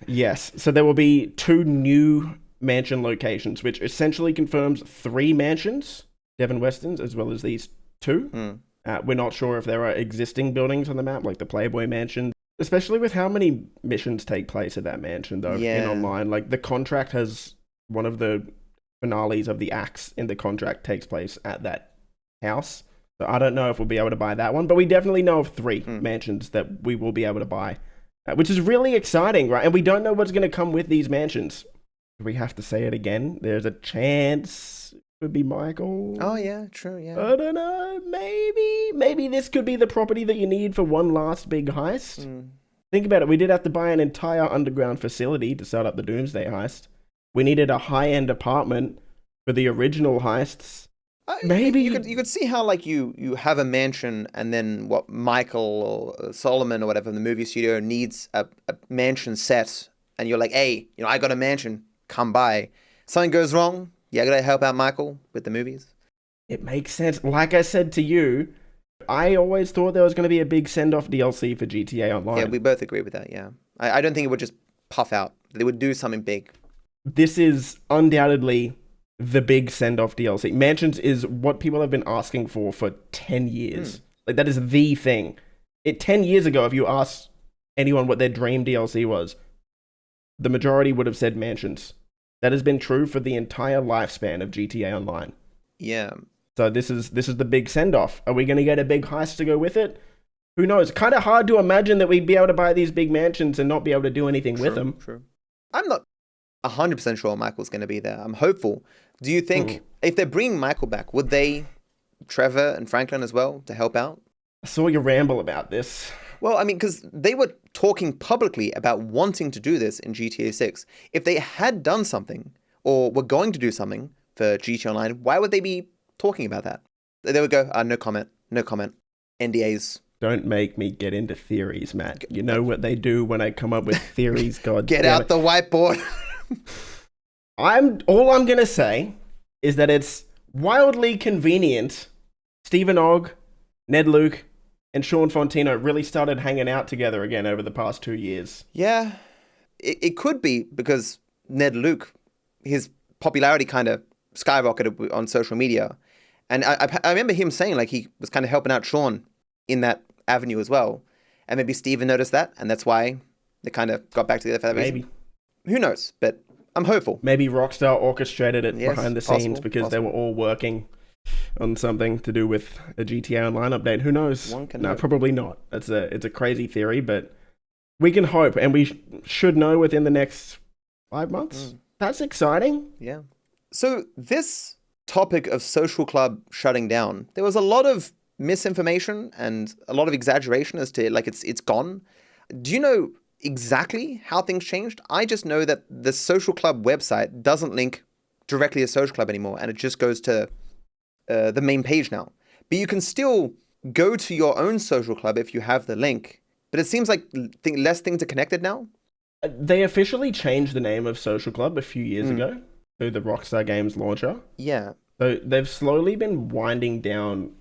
Yes. So there will be 2 new mansion locations, which essentially confirms 3 mansions, Devin Weston's, as well as these 2. We're not sure if there are existing buildings on the map, like the Playboy Mansion. Especially with how many missions take place at that mansion, though, in online. Like, the contract has one of the finales of the acts in the contract takes place at that house. So I don't know if we'll be able to buy that one, but we definitely know of 3 mansions that we will be able to buy, which is really exciting, right? And we don't know what's going to come with these mansions. We have to say it again. There's a chance it could be Michael. Oh, yeah, true, yeah. I don't know. Maybe this could be the property that you need for one last big heist. Think about it. We did have to buy an entire underground facility to start up the Doomsday heist. We needed a high-end apartment for the original heists. Maybe you could see how like you have a mansion and then what Michael or Solomon or whatever in the movie studio needs a mansion set and you're like, hey, I got a mansion, come by. Something goes wrong, you gotta help out Michael with the movies. It makes sense. Like I said to you, I always thought there was going to be a big send-off DLC for GTA Online. Yeah, we both agree with that, yeah. I don't think it would just puff out. They would do something big. This is undoubtedly the big send-off DLC. Mansions is what people have been asking for 10 years. Like, that is the thing. 10 years ago, if you asked anyone what their dream DLC was, the majority would have said Mansions. That has been true for the entire lifespan of GTA Online. Yeah. So this is the big send off. Are we going to get a big heist to go with it? Who knows? Kind of hard to imagine that we'd be able to buy these big mansions and not be able to do anything with them. True. I'm not 100% sure Michael's going to be there. I'm hopeful. Do you think if they're bringing Michael back, would they, Trevor and Franklin as well, to help out? I saw you ramble about this. Well, I mean, because they were talking publicly about wanting to do this in GTA 6. If they had done something or were going to do something for GTA Online, why would they be talking about that? They would go, no comment, NDAs. Don't make me get into theories, Matt. You know what they do when I come up with theories, God Get out the whiteboard. All I'm going to say is that it's wildly convenient Stephen Ogg, Ned Luke, and Sean Fontino really started hanging out together again over the past 2 years. Yeah, it could be because Ned Luke, his popularity kind of skyrocketed on social media. And I remember him saying like he was kind of helping out Sean in that avenue as well. And maybe Steven noticed that, and that's why they kind of got back together for that reason. Maybe. Who knows? But I'm hopeful. Maybe Rockstar orchestrated it behind the scenes because they possible. were all working on something to do with a GTA Online update. Who knows? No, probably not. It's a crazy theory, but we can hope, and we should know within the next 5 months. That's exciting. Yeah. So this topic of Social Club shutting down, there was a lot of misinformation and a lot of exaggeration as to like it's gone. Do you know exactly how things changed? I just know that the Social Club website doesn't link directly to Social Club anymore, and it just goes to the main page now. But you can still go to your own Social Club if you have the link. But it seems like less things are connected now. They officially changed the name of Social Club a few years ago to the Rockstar Games launcher. Yeah. So they've slowly been winding down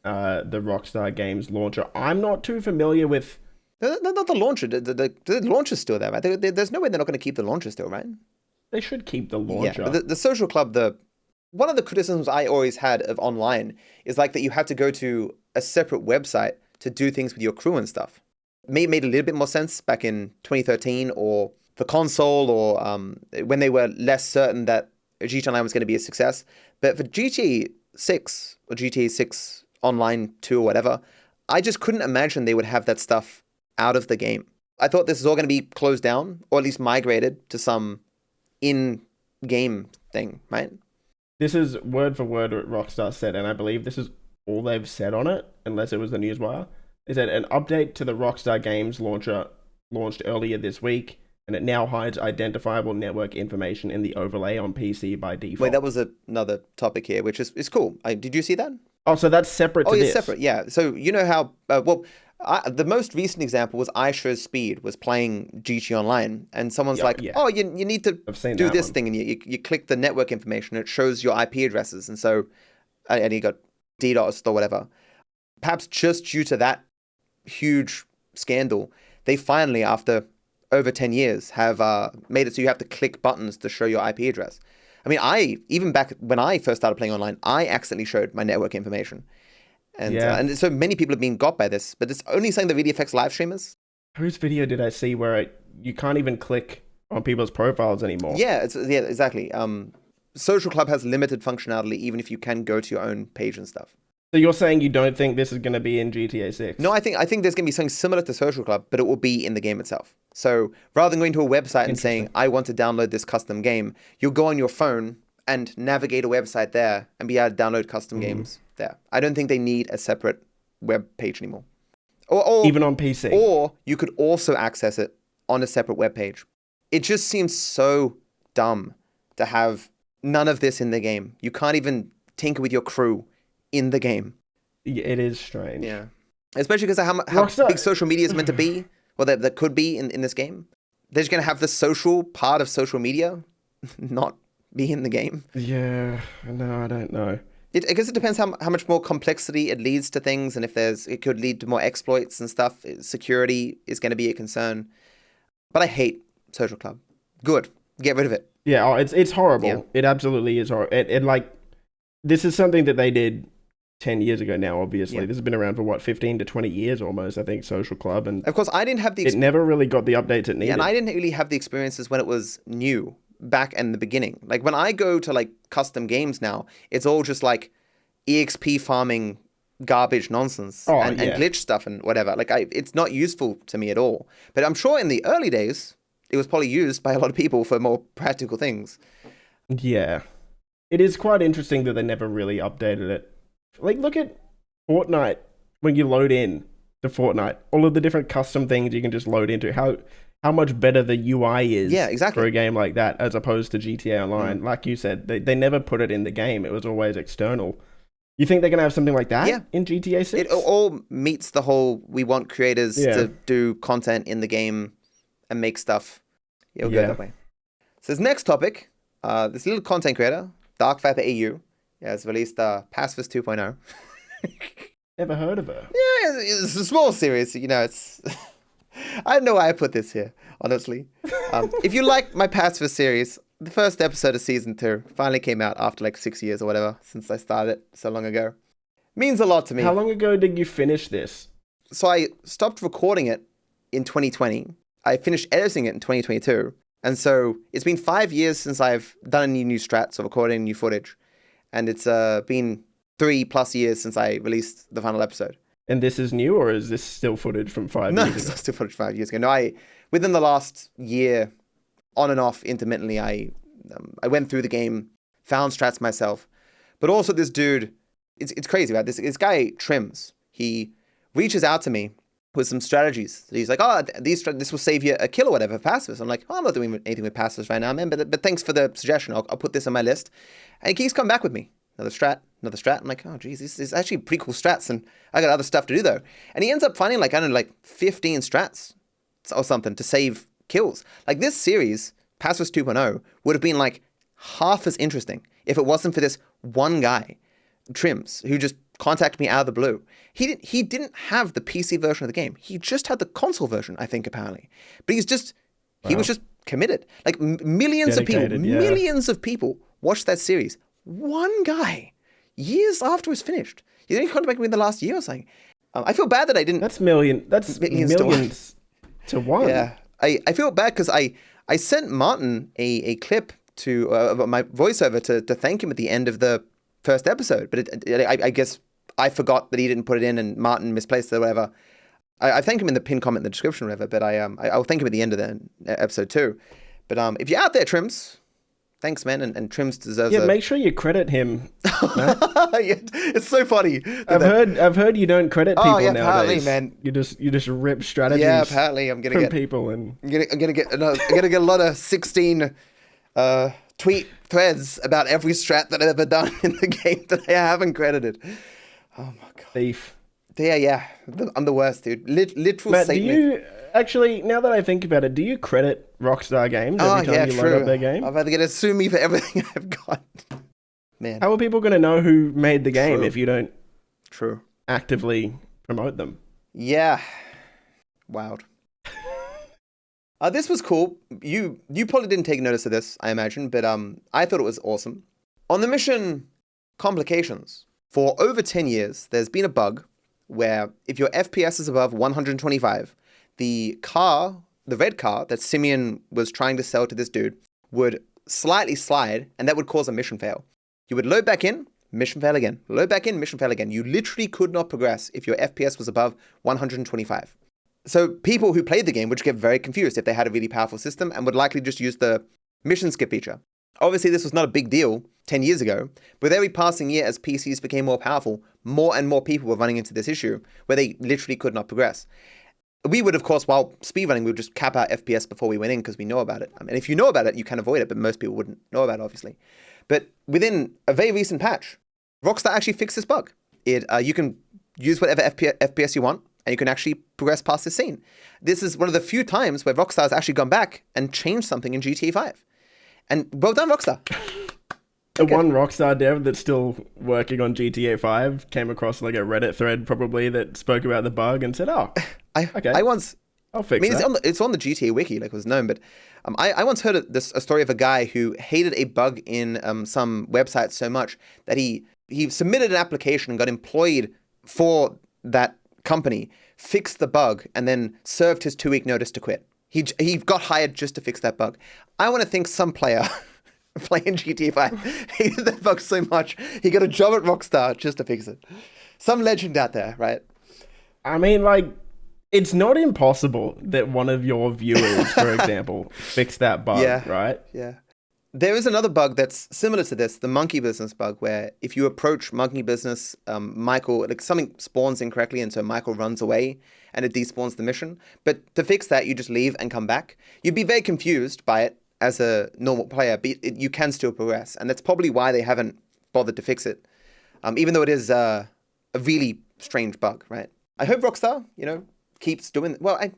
the Rockstar Games launcher. I'm not too familiar with... Not the launcher. The launcher's still there, right? There's no way they're not going to keep the launcher still, right? They should keep the launcher. Yeah, the Social Club, one of the criticisms I always had of online is like that you had to go to a separate website to do things with your crew and stuff. Made a little bit more sense back in 2013 or the console or when they were less certain that GTA Online was going to be a success. But for GTA 6 or GTA 6 Online 2 or whatever, I just couldn't imagine they would have that stuff out of the game. I thought this is all going to be closed down or at least migrated to some in-game thing, right? This is word for word what Rockstar said, and I believe this is all they've said on it, unless it was the newswire. They said an update to the Rockstar Games launcher launched earlier this week, and it now hides identifiable network information in the overlay on PC by default. Wait, that was another topic here, which is cool. Did you see that? Oh, so that's separate to this? Oh, yeah, separate, yeah. So you know how, the most recent example was iShowSpeed was playing GTA Online, and someone's oh, you need to do this thing, and you click the network information, it shows your IP addresses, and so, and you got DDoS or whatever. Perhaps just due to that huge scandal, they finally, after over 10 years, have made it so you have to click buttons to show your IP address. I mean, even back when I first started playing online, I accidentally showed my network information. And so many people have been got by this, but it's only something that really affects live streamers. Whose video did I see where you can't even click on people's profiles anymore? Yeah, exactly. Social Club has limited functionality, even if you can go to your own page and stuff. So you're saying you don't think this is going to be in GTA 6? No, I think there's going to be something similar to Social Club, but it will be in the game itself. So rather than going to a website and saying, I want to download this custom game, you'll go on your phone and navigate a website there and be able to download custom games there. I don't think they need a separate web page anymore. Or even on PC. Or you could also access it on a separate web page. It just seems so dumb to have none of this in the game. You can't even tinker with your crew in the game. It is strange. Yeah. Especially because of how big social media is meant to be, or that could be in this game. They're just going to have the social part of social media not be in the game. Yeah, no, I don't know. I guess it depends how much more complexity it leads to things, and if it could lead to more exploits and stuff. Security is going to be a concern. But I hate Social Club. Good. Get rid of it. Yeah, it's horrible. Yeah. It absolutely is horrible. This is something that they did 10 years ago now, obviously. Yeah. This has been around for, 15 to 20 years almost, I think, Social Club. And of course, I didn't have the... It never really got the updates it needed. Yeah, and I didn't really have the experiences when it was new. back in the beginning. Like when I go to like custom games now, it's all just like EXP farming garbage nonsense and glitch stuff and whatever. Like it's not useful to me at all. But I'm sure in the early days, it was probably used by a lot of people for more practical things. Yeah. It is quite interesting that they never really updated it. Like, look at Fortnite. When you load in to Fortnite, all of the different custom things you can just load into. How much better the UI is for a game like that as opposed to GTA Online. Like you said, they never put it in the game. It was always external. You think they're going to have something like that in GTA 6? It all meets the whole, we want creators to do content in the game and make stuff. It'll go that way. So this next topic, this little content creator, DarkViperAU, has released Pacifist 2.0. Never heard of her. Yeah, it's a small series. You know, it's... I don't know why I put this here, honestly. If you like my Pacifist series, the first episode of season 2 finally came out after like 6 years or whatever, since I started it so long ago. Means a lot to me. How long ago did you finish this? So I stopped recording it in 2020. I finished editing it in 2022. And so it's been 5 years since I've done any new strats or recorded any new footage. And it's been 3+ years since I released the final episode. And this is new, or is this still footage from 5 years ago? No, it's still footage 5 years ago. No, within the last year, on and off, intermittently, I went through the game, found strats myself. But also this dude, it's crazy, right? This guy, Trims, he reaches out to me with some strategies. He's like, oh, this will save you a kill or whatever, Pacifist. I'm like, oh, I'm not doing anything with Pacifist right now, man, but thanks for the suggestion. I'll put this on my list. And he keeps coming back with me. Another strat. I'm like, oh, geez, this is actually pretty cool strats, and I got other stuff to do, though. And he ends up finding, like, I don't know, like 15 strats or something to save kills. Like, this series, Pacifist 2.0, would have been, like, half as interesting if it wasn't for this one guy, Trims, who just contacted me out of the blue. He didn't have the PC version of the game. He just had the console version, I think, apparently. But he was just committed. Like, millions of people watched that series. One guy, years after it's finished. He only contacted me in the last year or something. I feel bad that I didn't... That's millions to one. Yeah. I feel bad because I sent Martin a clip to my voiceover to thank him at the end of the first episode. But I guess I forgot that he didn't put it in and Martin misplaced it or whatever. I thank him in the pinned comment in the description or whatever, but I'll thank him at the end of the episode too. But if you're out there, Trims... Thanks, man, and Trims deserves. Yeah, make sure you credit him. It's so funny. I've heard you don't credit people nowadays. Apparently, man. You just rip strategies. Yeah, apparently, I'm gonna from get people, and I'm gonna get a lot of 16 tweet threads about every strat that I've ever done in the game that I haven't credited. Oh my god, thief. Yeah, I'm the worst, dude. Literal Matt, Satan. Do you actually? Now that I think about it, do you credit Rockstar Games every time you load up their game? I'm about to get to sue me for everything I've got. Man, how are people going to know who made the game if you don't actively promote them? Yeah, wild. This was cool. You probably didn't take notice of this, I imagine, but I thought it was awesome. On the mission Complications, for over 10 years, there's been a bug where if your FPS is above 125, the red car that Simeon was trying to sell to this dude would slightly slide, and that would cause a mission fail. You would load back in, mission fail again. Load back in, mission fail again. You literally could not progress if your FPS was above 125. So people who played the game would get very confused if they had a really powerful system and would likely just use the mission skip feature. Obviously, this was not a big deal 10 years ago, but with every passing year as PCs became more powerful, more and more people were running into this issue where they literally could not progress. We would, of course, while speedrunning, we would just cap our FPS before we went in because we know about it. I mean, if you know about it, you can avoid it, but most people wouldn't know about it, obviously. But within a very recent patch, Rockstar actually fixed this bug. You can use whatever FPS you want, and you can actually progress past this scene. This is one of the few times where Rockstar has actually gone back and changed something in GTA 5. And well done, Rockstar. The one Rockstar dev that's still working on GTA 5 came across like a Reddit thread probably that spoke about the bug and said, "Oh, okay, I'll fix that." It's on the GTA wiki, like it was known, but I once heard a story of a guy who hated a bug in some website so much that he submitted an application and got employed for that company, fixed the bug, and then served his 2-week notice to quit. He got hired just to fix that bug. I want to think some player playing GTA 5 hated that bug so much he got a job at Rockstar just to fix it. Some legend out there, right? I mean, like, it's not impossible that one of your viewers, for example, fixed that bug, right? Yeah. There is another bug that's similar to this, the monkey business bug, where if you approach monkey business, Michael, like something spawns incorrectly, and so Michael runs away and it despawns the mission. But to fix that, you just leave and come back. You'd be very confused by it as a normal player, but you can still progress. And that's probably why they haven't bothered to fix it, even though it is a really strange bug, right? I hope Rockstar, keeps doing... Well, I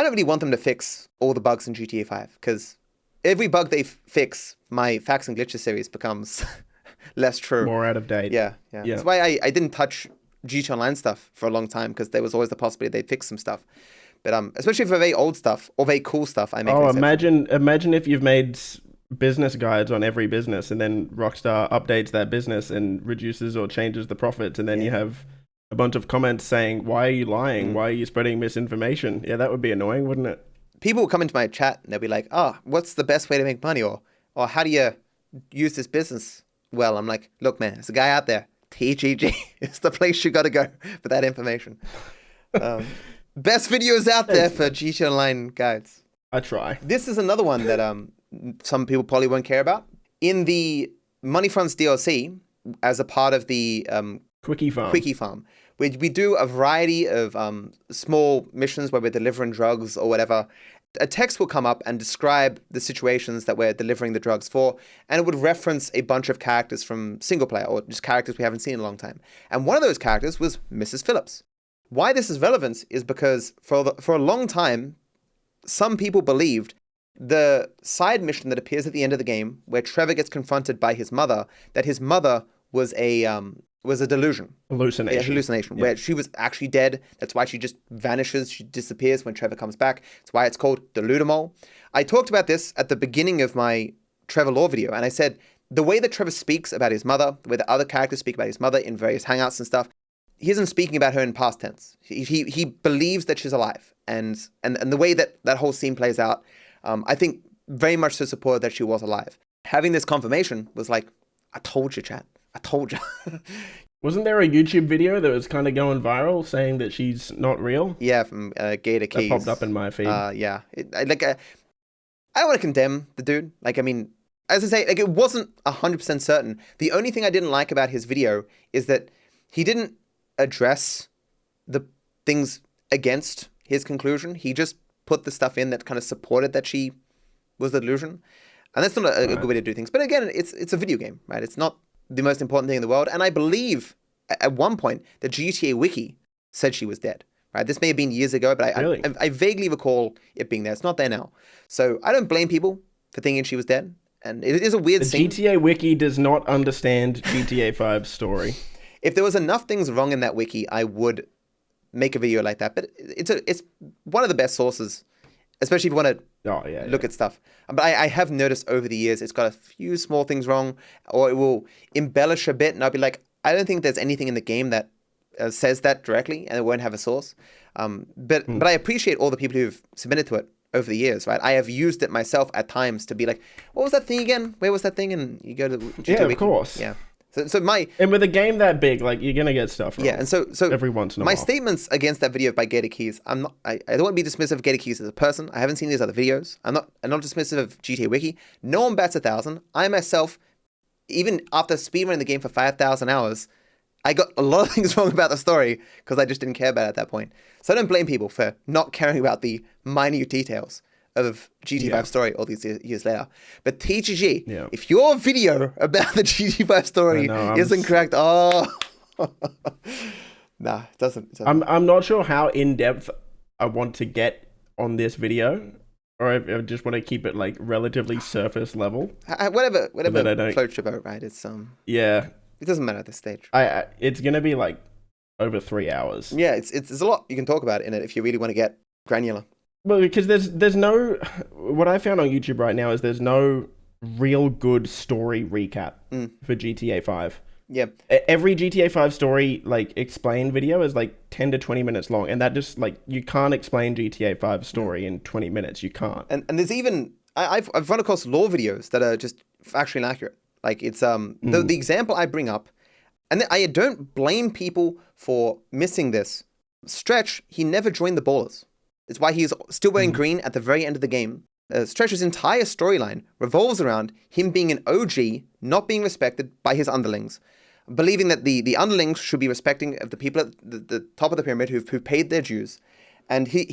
don't really want them to fix all the bugs in GTA 5, because... every bug they fix, my Facts and Glitches series becomes less true. More out of date. Yeah. That's why I didn't touch GTA Online stuff for a long time, because there was always the possibility they'd fix some stuff. But especially for very old stuff or very cool stuff, I make an exception. Imagine if you've made business guides on every business, and then Rockstar updates that business and reduces or changes the profits, and then you have a bunch of comments saying, "Why are you lying? Why are you spreading misinformation?" Yeah, that would be annoying, wouldn't it? People will come into my chat and they'll be like, what's the best way to make money? Or how do you use this business? Well, I'm like, look, man, there's a guy out there. TGG is the place you got to go for that information. Best videos out there for GTA Online guides. I try. This is another one that some people probably won't care about. In the Money Fronts DLC, as a part of the Quickie Farm, we do a variety of small missions where we're delivering drugs or whatever. A text will come up and describe the situations that we're delivering the drugs for, and it would reference a bunch of characters from single player or just characters we haven't seen in a long time. And one of those characters was Mrs. Phillips. Why this is relevant is because for a long time, some people believed the side mission that appears at the end of the game, where Trevor gets confronted by his mother, that his mother was a delusion. Hallucination, where she was actually dead. That's why she just vanishes. She disappears when Trevor comes back. That's why it's called Deludamol. I talked about this at the beginning of my Trevor lore video, and I said the way that Trevor speaks about his mother, the way that other characters speak about his mother in various hangouts and stuff, he isn't speaking about her in past tense. He believes that she's alive, and the way that whole scene plays out, I think very much to support that she was alive. Having this confirmation was like, I told you, chat. I told you. Wasn't there a YouTube video that was kind of going viral saying that she's not real? Yeah, from Gator Keys. That popped up in my feed. Yeah. I don't want to condemn the dude. As I say, it wasn't 100% certain. The only thing I didn't like about his video is that he didn't address the things against his conclusion. He just put the stuff in that kind of supported that she was the delusion. And that's not a good way to do things. But again, it's a video game, right? It's not the most important thing in the world. And I believe at one point the GTA Wiki said she was dead, right? This may have been years ago, but I vaguely recall it being there. It's not there now. So I don't blame people for thinking she was dead. And it is a weird scene. GTA Wiki does not understand GTA 5's story. If there was enough things wrong in that wiki, I would make a video like that. But it's one of the best sources, especially if you want to look at stuff. But I have noticed over the years, it's got a few small things wrong, or it will embellish a bit, and I'll be like, I don't think there's anything in the game that says that directly, and it won't have a source. But I appreciate all the people who've submitted to it over the years, right? I have used it myself at times to be like, what was that thing again? Where was that thing? And you go to GTA Wiki. Of course. Yeah. And with a game that big, you're gonna get stuff wrong. Yeah, and so every once in a while. My while. statements against that video by Gator Keys, I don't want to be dismissive of Gator Keys as a person. I haven't seen these other videos. I'm not dismissive of GTA Wiki. No one bats 1,000. I myself, even after speedrunning the game for 5,000 hours, I got a lot of things wrong about the story because I just didn't care about it at that point. So I don't blame people for not caring about the minute details of GTA 5 story all these years later. But TGG, if your video about the GTA 5 story isn't correct, nah, it doesn't. I'm not sure how in-depth I want to get on this video, or I just want to keep it relatively surface level. Whatever floats your boat, right? It's it doesn't matter at this stage. It's gonna be over 3 hours. Yeah, it's a lot you can talk about in it if you really want to get granular. Well, because there's no... What I found on YouTube right now is there's no real good story recap for GTA 5. Yeah. Every GTA 5 story like explain video is like 10 to 20 minutes long, and that just like you can't explain GTA 5 story in 20 minutes. You can't. And there's even I've run across lore videos that are just factually inaccurate. Like it's the example I bring up, and I don't blame people for missing this. Stretch, he never joined the Ballers. It's why he's still wearing green at the very end of the game. Stretch's entire storyline revolves around him being an OG, not being respected by his underlings, believing that the underlings should be respecting of the people at the top of the pyramid who've paid their dues. And he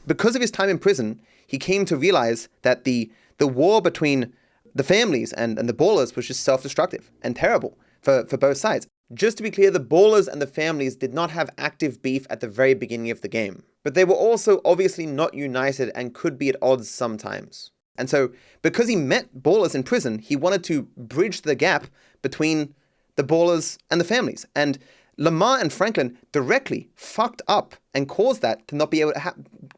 because of his time in prison, he came to realize that the war between the families and the Ballers was just self-destructive and terrible for both sides. Just to be clear, the Ballers and the families did not have active beef at the very beginning of the game. But they were also obviously not united and could be at odds sometimes. And so, because he met Ballers in prison, he wanted to bridge the gap between the Ballers and the families. And Lamar and Franklin directly fucked up and caused that to not be able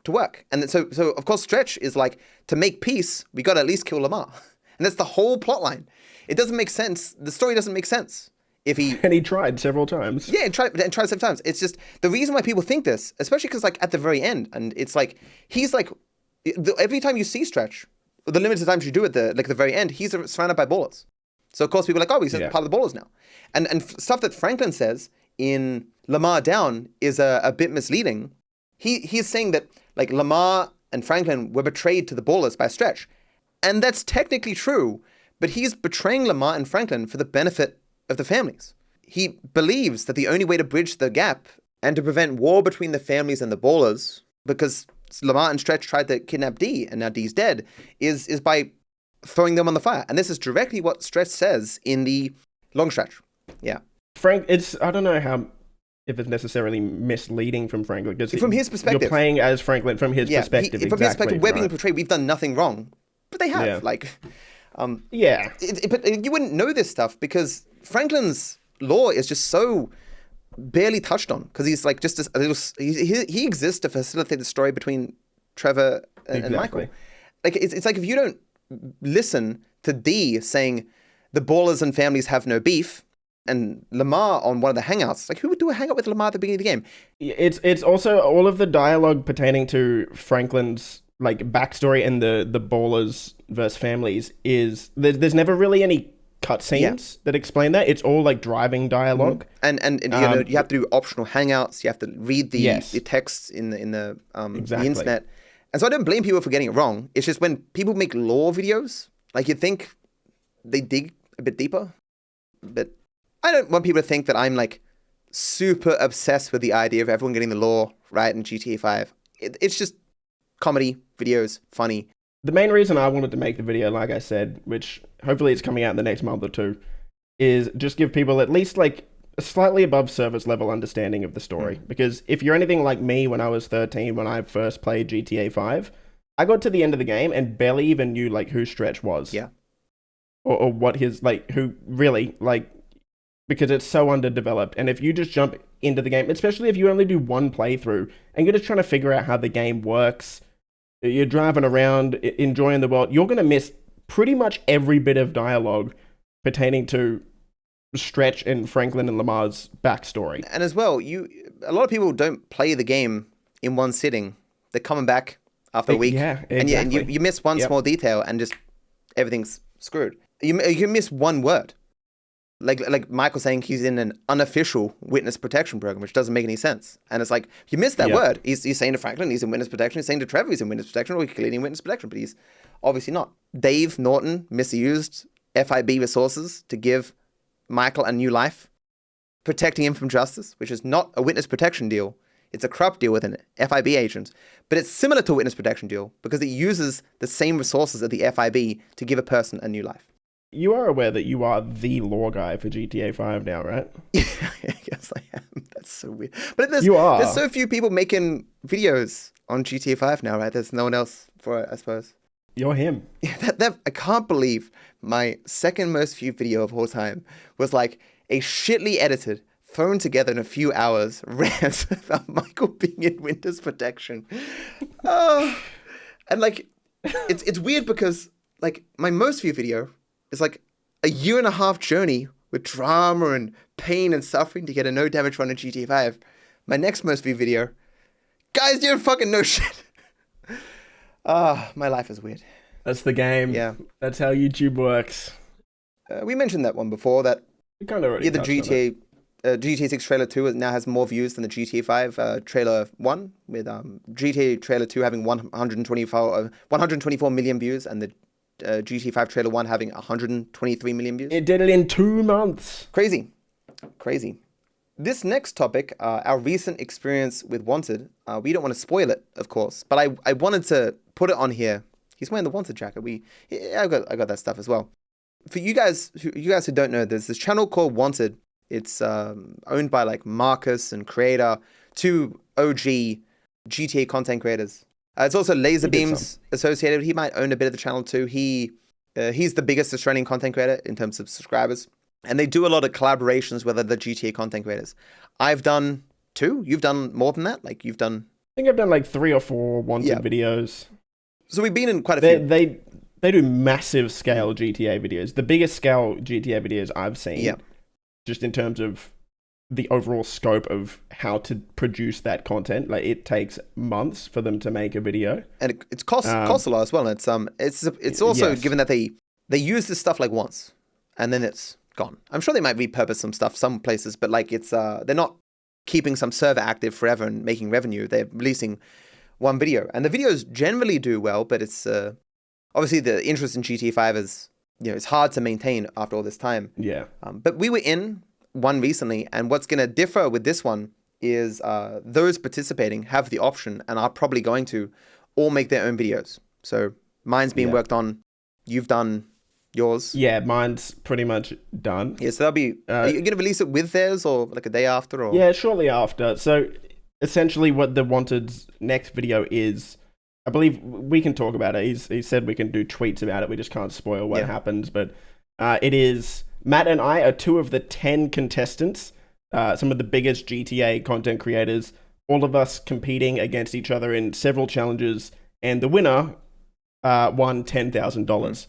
to work. And so of course, Stretch is like, to make peace, we got to at least kill Lamar. And that's the whole plot line. It doesn't make sense. The story doesn't make sense. And he tried several times. Yeah, tried several times. It's just the reason why people think this, especially because like at the very end, and it's like he's like every time you see Stretch, the limited times you do at the very end, he's surrounded by Ballers. So of course people are like, oh, he's part of the Ballers now, and stuff that Franklin says in Lamar Down is a bit misleading. He's saying that like Lamar and Franklin were betrayed to the Ballers by Stretch, and that's technically true, but he's betraying Lamar and Franklin for the benefit of the families. He believes that the only way to bridge the gap and to prevent war between the families and the Ballers, because Lamar and Stretch tried to kidnap Dee and now Dee's dead, is by throwing them on the fire. And this is directly what Stretch says in the long stretch. Yeah. Frank, I don't know if it's necessarily misleading from Franklin. Because from his perspective. You're playing as Franklin from his perspective. From his perspective, we're being portrayed. We've done nothing wrong. But they have. But you wouldn't know this stuff because Franklin's lore is just so barely touched on because he's like just a little. He exists to facilitate the story between Trevor and Michael. Like it's like if you don't listen to Dee saying the Ballers and families have no beef, and Lamar on one of the hangouts, like who would do a hangout with Lamar at the beginning of the game? It's also all of the dialogue pertaining to Franklin's like backstory and the Ballers versus families is there's never really any cutscenes that explain that. It's all like driving dialogue, and you have to do optional hangouts. You have to read the texts in the internet. And so I don't blame people for getting it wrong. It's just when people make lore videos, like you'd think they dig a bit deeper, but I don't want people to think that I'm like super obsessed with the idea of everyone getting the lore right in GTA 5. It's just comedy videos, funny. The main reason I wanted to make the video, like I said, which hopefully it's coming out in the next month or two, is just give people at least like a slightly above surface level understanding of the story. Because if you're anything like me when I was 13, when I first played GTA 5, I got to the end of the game and barely even knew like who Stretch was. Yeah. Or what his, like, who really, like, because it's so underdeveloped. And if you just jump into the game, especially if you only do one playthrough and you're just trying to figure out how the game works, you're driving around, enjoying the world, you're going to miss pretty much every bit of dialogue pertaining to Stretch and Franklin and Lamar's backstory. And as well, a lot of people don't play the game in one sitting. They're coming back after a week. Yeah, exactly. And you miss one small detail and just everything's screwed. You miss one word. Like Michael saying he's in an unofficial witness protection program, which doesn't make any sense. And it's like, you missed that word. He's saying to Franklin, he's in witness protection. He's saying to Trevor, he's in witness protection, or he's clearly in witness protection, but he's obviously not. Dave Norton misused FIB resources to give Michael a new life, protecting him from justice, which is not a witness protection deal. It's a corrupt deal with an FIB agent. But it's similar to a witness protection deal because it uses the same resources of the FIB to give a person a new life. You are aware that you are the lore guy for GTA 5 now, right? Yes, I am. That's so weird. But there's so few people making videos on GTA 5 now, right? There's no one else for it, I suppose. You're him. Yeah, I can't believe my second most viewed video of all time was like a shittily edited, thrown together in a few hours rant about Michael being in Windows protection. And like, it's weird because like my most viewed video is like a 1.5 year journey with drama and pain and suffering to get a no damage run in GTA 5. My next most viewed video, guys, you don't fucking know shit. My life is weird. That's the game. Yeah. That's how YouTube works. We mentioned that one before, that We kind of already the GTA 6 trailer 2 now has more views than the GTA 5 trailer 1, with GTA trailer 2 having 124 million views and the GTA 5 trailer 1 having 123 million views. It did it in 2 months. Crazy. This next topic, our recent experience with Wanted, we don't want to spoil it, of course, but I wanted to put it on here. He's wearing the Wanted jacket. I got that stuff as well. For you guys who don't know, there's this channel called Wanted. It's owned by like Marcus and Creator, 2 OG GTA content creators. It's also Laserbeams associated. He might own a bit of the channel too. He's the biggest Australian content creator in terms of subscribers. And they do a lot of collaborations with other GTA content creators. I've done 2. You've done more than that? Like, you've done... I think I've done like 3 or 4 Wanted videos. So we've been in quite a few. They do massive scale GTA videos. The biggest scale GTA videos I've seen. Yeah. Just in terms of the overall scope of how to produce that content. Like, it takes months for them to make a video. And it costs a lot as well. It's also given that they use this stuff like once and then it's gone. I'm sure they might repurpose some stuff some places, but like they're not keeping some server active forever and making revenue. They're releasing one video, and the videos generally do well, but it's obviously the interest in GTA 5 is, it's hard to maintain after all this time. Yeah. But we were in one recently, and what's going to differ with this one is those participating have the option and are probably going to all make their own videos. So mine's being worked on. You've done yours. Yeah, mine's pretty much done. Yeah, so that'll be... are you going to release it with theirs or like a day after? Or? Yeah, shortly after. So essentially what the Wanted's next video is, I believe we can talk about it. He said we can do tweets about it. We just can't spoil what happens. But it is... Matt and I are 2 of the 10 contestants, some of the biggest GTA content creators, all of us competing against each other in several challenges, and the winner won $10,000.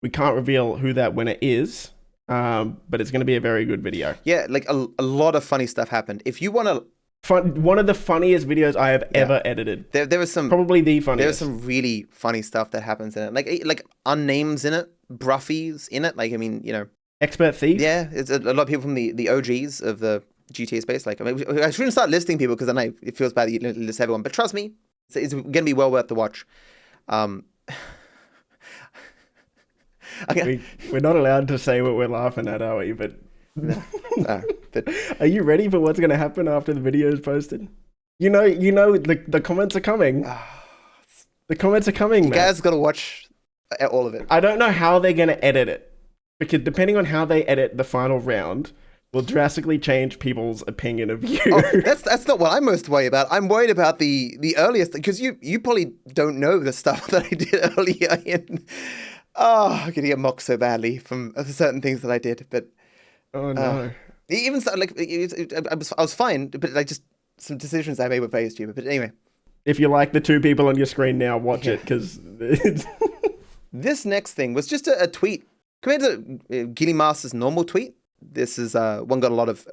We can't reveal who that winner is, but it's going to be a very good video. Yeah, like a lot of funny stuff happened. If you want to... One of the funniest videos I have ever edited. There was some... Probably the funniest. There was some really funny stuff that happens in it. Like unnames in it, bruffies in it. Like, I mean, Expert thief? Yeah, it's a lot of people from the OGs of the GTA space. Like, I mean, I shouldn't start listing people because then it feels bad that you list everyone. But trust me, it's going to be well worth the watch. Okay. We're not allowed to say what we're laughing at, are we? But, but are you ready for what's going to happen after the video is posted? The comments are coming. The comments are coming, You guys got to watch all of it. I don't know how they're going to edit it. Because depending on how they edit the final round will drastically change people's opinion of you. That's not what I'm most worried about. I'm worried about the earliest, because you probably don't know the stuff that I did earlier in... Oh, I'm going to get mocked so badly from certain things that I did, but... Oh, no. Even so, like, I was fine, but like just some decisions I made were very stupid. But anyway. If you like the 2 people on your screen now, watch it, because... This next thing was just a tweet. Compared to Gilly Master's normal tweet, this is one got a lot of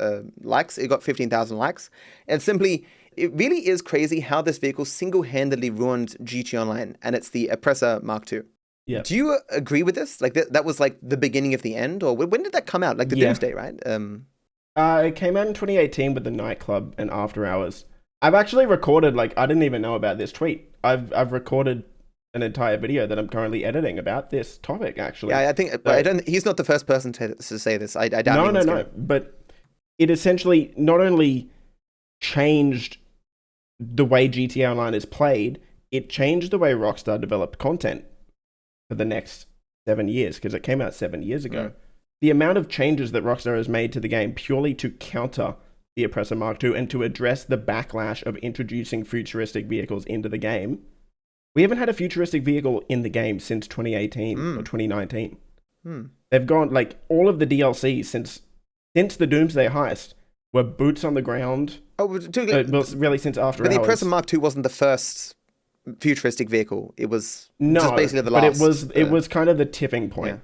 likes. It got 15,000 likes. And simply, it really is crazy how this vehicle single-handedly ruined GTA Online, and it's the Oppressor Mark II. Yeah. Do you agree with this? Like that was like the beginning of the end, or when did that come out? Like the Doomsday, right? It came out in 2018 with the Nightclub and After Hours. I've actually recorded, like, I didn't even know about this tweet. I've recorded an entire video that I'm currently editing about this topic, actually. Yeah, I think he's not the first person to say this. I doubt. No. But it essentially not only changed the way GTA Online is played, it changed the way Rockstar developed content for the next 7 years, because it came out 7 years ago. The amount of changes that Rockstar has made to the game purely to counter the Oppressor Mark II and to address the backlash of introducing futuristic vehicles into the game. We haven't had a futuristic vehicle in the game since 2018 or 2019. They've gone, like, all of the DLC since the Doomsday Heist were boots on the ground. Really since After Hours. But the Oppressor Mark II wasn't the first futuristic vehicle. It was just basically the last. But it was kind of the tipping point.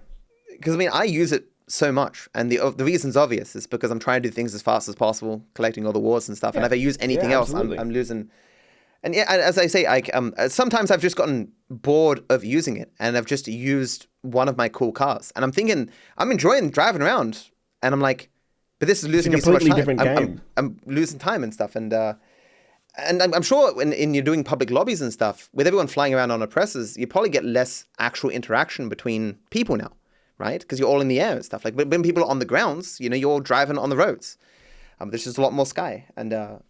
Because I mean, I use it so much, and the reason's obvious. It's because I'm trying to do things as fast as possible, collecting all the awards and stuff. And if I use anything else, I'm losing. And yeah, as I say, sometimes I've just gotten bored of using it, and I've just used one of my cool cars, and I'm thinking I'm enjoying driving around, and I'm like, but this is losing me so much time. Different game. I'm losing time and stuff, and I'm sure when you're doing public lobbies and stuff, with everyone flying around on oppressors, you probably get less actual interaction between people now, right? Because you're all in the air and stuff. Like when people are on the grounds, you're all driving on the roads. There's just a lot more sky, and so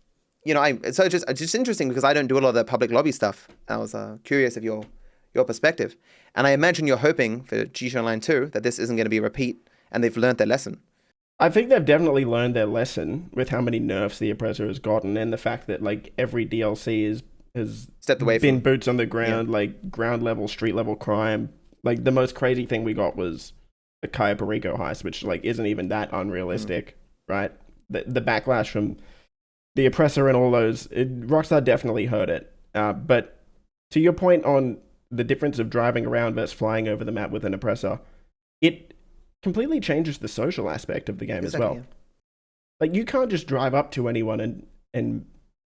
it's just interesting because I don't do a lot of the public lobby stuff. I was curious of your perspective, and I imagine you're hoping for GTA Online 2 that this isn't going to be a repeat, and they've learned their lesson. I think they've definitely learned their lesson with how many nerfs the Oppressor has gotten, and the fact that like every DLC has stepped away been boots on the ground, like ground level, street level crime. Like the most crazy thing we got was the Cyberpunks heist, which like isn't even that unrealistic, right? The backlash from the Oppressor and all those, Rockstar definitely heard it. But to your point on the difference of driving around versus flying over the map with an Oppressor, it completely changes the social aspect of the game as well. Yeah. Like you can't just drive up to anyone and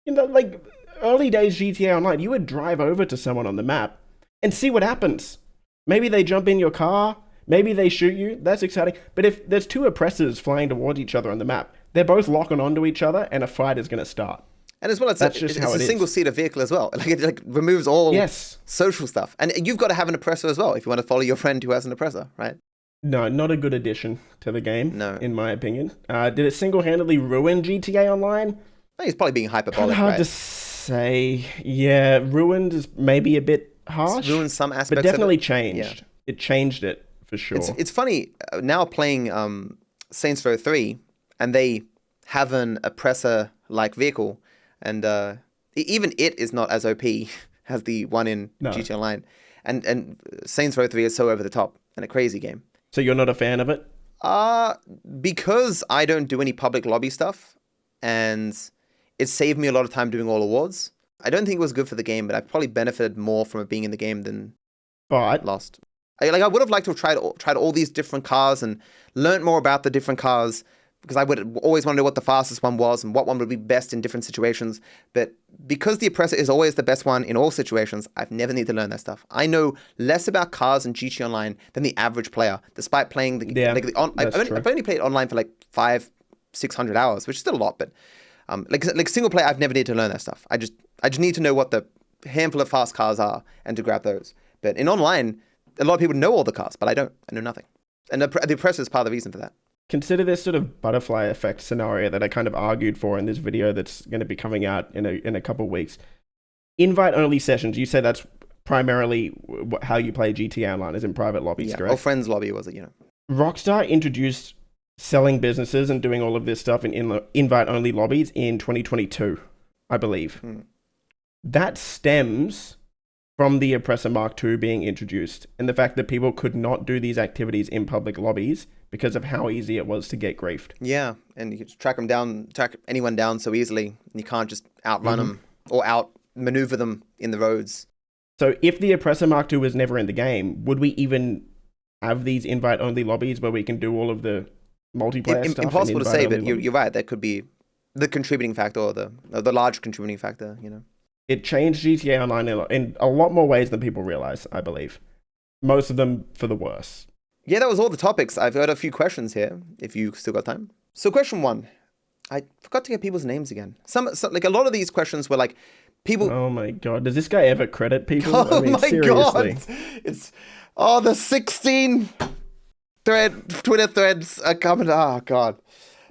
like early days GTA Online, you would drive over to someone on the map and see what happens. Maybe they jump in your car, maybe they shoot you. That's exciting. But if there's two Oppressors flying towards each other on the map, they're both locking onto each other, and a fight is going to start. And as well, it's a single-seater vehicle as well. Like it removes all social stuff. And you've got to have an Oppressor as well if you want to follow your friend who has an Oppressor, right? No, not a good addition to the game, no, in my opinion. Did it single-handedly ruin GTA Online? I think it's probably being hyperbolic, hard to say. Yeah, ruined is maybe a bit harsh. It's ruined some aspects, but definitely of it. Changed. Yeah. It changed it for sure. It's funny now playing Saints Row 3, and they have an Oppressor-like vehicle, and even it is not as OP as the one in GTA Online. And Saints Row 3 is so over the top and a crazy game. So you're not a fan of it? Because I don't do any public lobby stuff, and it saved me a lot of time doing all awards. I don't think it was good for the game, but I've probably benefited more from it being in the game than lost. I would have liked to have tried all these different cars and learned more about the different cars, because I would always want to know what the fastest one was and what one would be best in different situations. But because the Oppressor is always the best one in all situations, I've never needed to learn that stuff. I know less about cars in GTA Online than the average player, despite playing I've only played online for like 500-600 hours, which is still a lot. But like single player, I've never needed to learn that stuff. I just need to know what the handful of fast cars are and to grab those. But in online, a lot of people know all the cars, but I don't. I know nothing. And the Oppressor is part of the reason for that. Consider this sort of butterfly effect scenario that I kind of argued for in this video that's going to be coming out in a couple of weeks. Invite-only sessions, you say that's primarily how you play GTA Online, is in private lobbies, correct? Or friends lobby, was it, Rockstar introduced selling businesses and doing all of this stuff in invite-only lobbies in 2022, I believe. That stems from the Oppressor Mark II being introduced, and the fact that people could not do these activities in public lobbies because of how easy it was to get griefed. Yeah, and you could track anyone down so easily, and you can't just outrun them or outmaneuver them in the roads. So if the Oppressor Mark II was never in the game, would we even have these invite-only lobbies where we can do all of the multiplayer stuff? Impossible to say, but you're right. That could be the contributing factor or the large contributing factor, It changed GTA Online in a lot more ways than people realize, I believe. Most of them for the worse. Yeah, that was all the topics. I've got a few questions here, if you still got time. So question 1. I forgot to get people's names again. Some like a lot of these questions were like people... Oh my God. Does this guy ever credit people? Oh seriously. God. It's... the 16 Twitter threads are coming. Oh, God.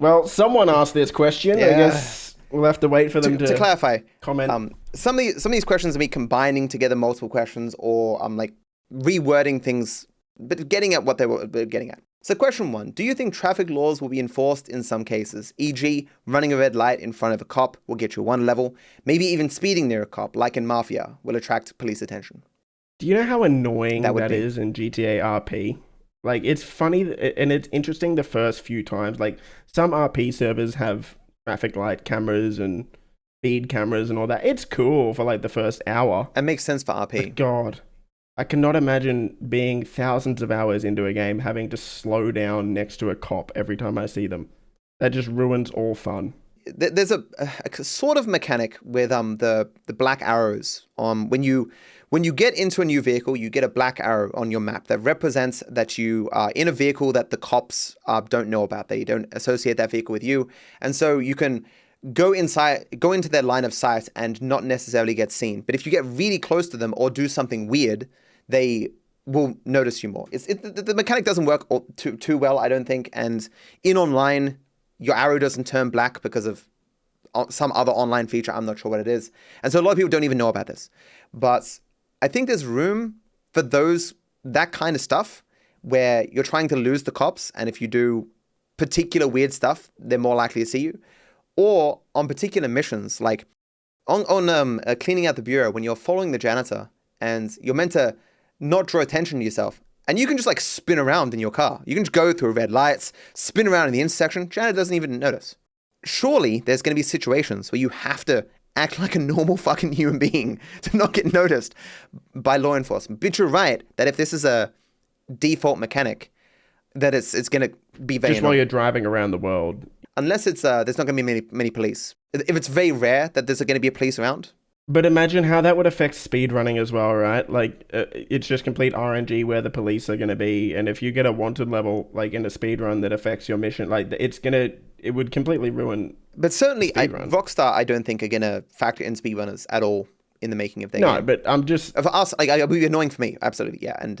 Well, someone asked this question. Yeah. I guess we'll have to wait for them to clarify. Comment. Some of these questions are me combining together multiple questions, or I'm like rewording things, but getting at what they were getting at. So question 1, do you think traffic laws will be enforced in some cases? E.g., running a red light in front of a cop will get you 1 level. Maybe even speeding near a cop, like in Mafia, will attract police attention. Do you know how annoying that is in GTA RP? Like, it's funny and it's interesting the first few times. Like, some RP servers have traffic light cameras and speed cameras and all that. It's cool for like the first hour. It makes sense for RP. But God, I cannot imagine being thousands of hours into a game having to slow down next to a cop every time I see them. That just ruins all fun. There's a sort of mechanic with the black arrows. When you get into a new vehicle, you get a black arrow on your map that represents that you are in a vehicle that the cops don't know about. They don't associate that vehicle with you, and so you can go into their line of sight and not necessarily get seen. But if you get really close to them or do something weird, they will notice you more. The mechanic doesn't work too well, I don't think. And in online, your arrow doesn't turn black because of some other online feature. I'm not sure what it is. And so a lot of people don't even know about this. But I think there's room for that kind of stuff where you're trying to lose the cops. And if you do particular weird stuff, they're more likely to see you. Or on particular missions, like on cleaning out the bureau, when you're following the janitor and you're meant to not draw attention to yourself, and you can just like spin around in your car. You can just go through red lights, spin around in the intersection. Janitor doesn't even notice. Surely there's going to be situations where you have to act like a normal fucking human being to not get noticed by law enforcement. But you're right that if this is a default mechanic, that it's going to be very just while you're driving around the world. Unless it's there's not going to be many police. If it's very rare that there's going to be a police around. But imagine how that would affect speedrunning as well, right? Like, it's just complete RNG where the police are going to be, and if you get a wanted level, like, in a speedrun that affects your mission, like, it would completely ruin. But certainly, Rockstar, I don't think, are going to factor in speedrunners at all in the making of their game. No, but I'm just... For us, like, it would be annoying for me, absolutely, yeah, and...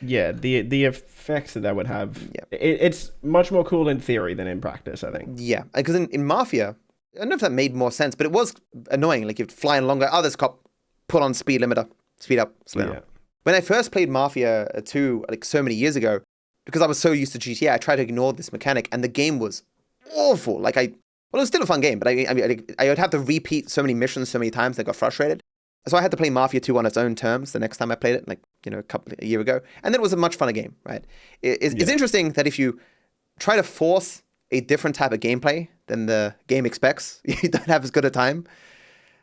yeah, the effects that would have, yeah. It's much more cool in theory than in practice, I think. Yeah, because in Mafia... I don't know if that made more sense, but it was annoying. Like, you'd fly along, oh, this cop, put on speed limiter, speed up, slow down. When I first played Mafia 2, like, so many years ago, because I was so used to GTA, I tried to ignore this mechanic, and the game was awful. Like, it was still a fun game, but I would have to repeat so many missions so many times that I got frustrated. So I had to play Mafia 2 on its own terms the next time I played it, like, a year ago. And then it was a much funner game, right? It's interesting that if you try to force a different type of gameplay than the game expects, you don't have as good a time.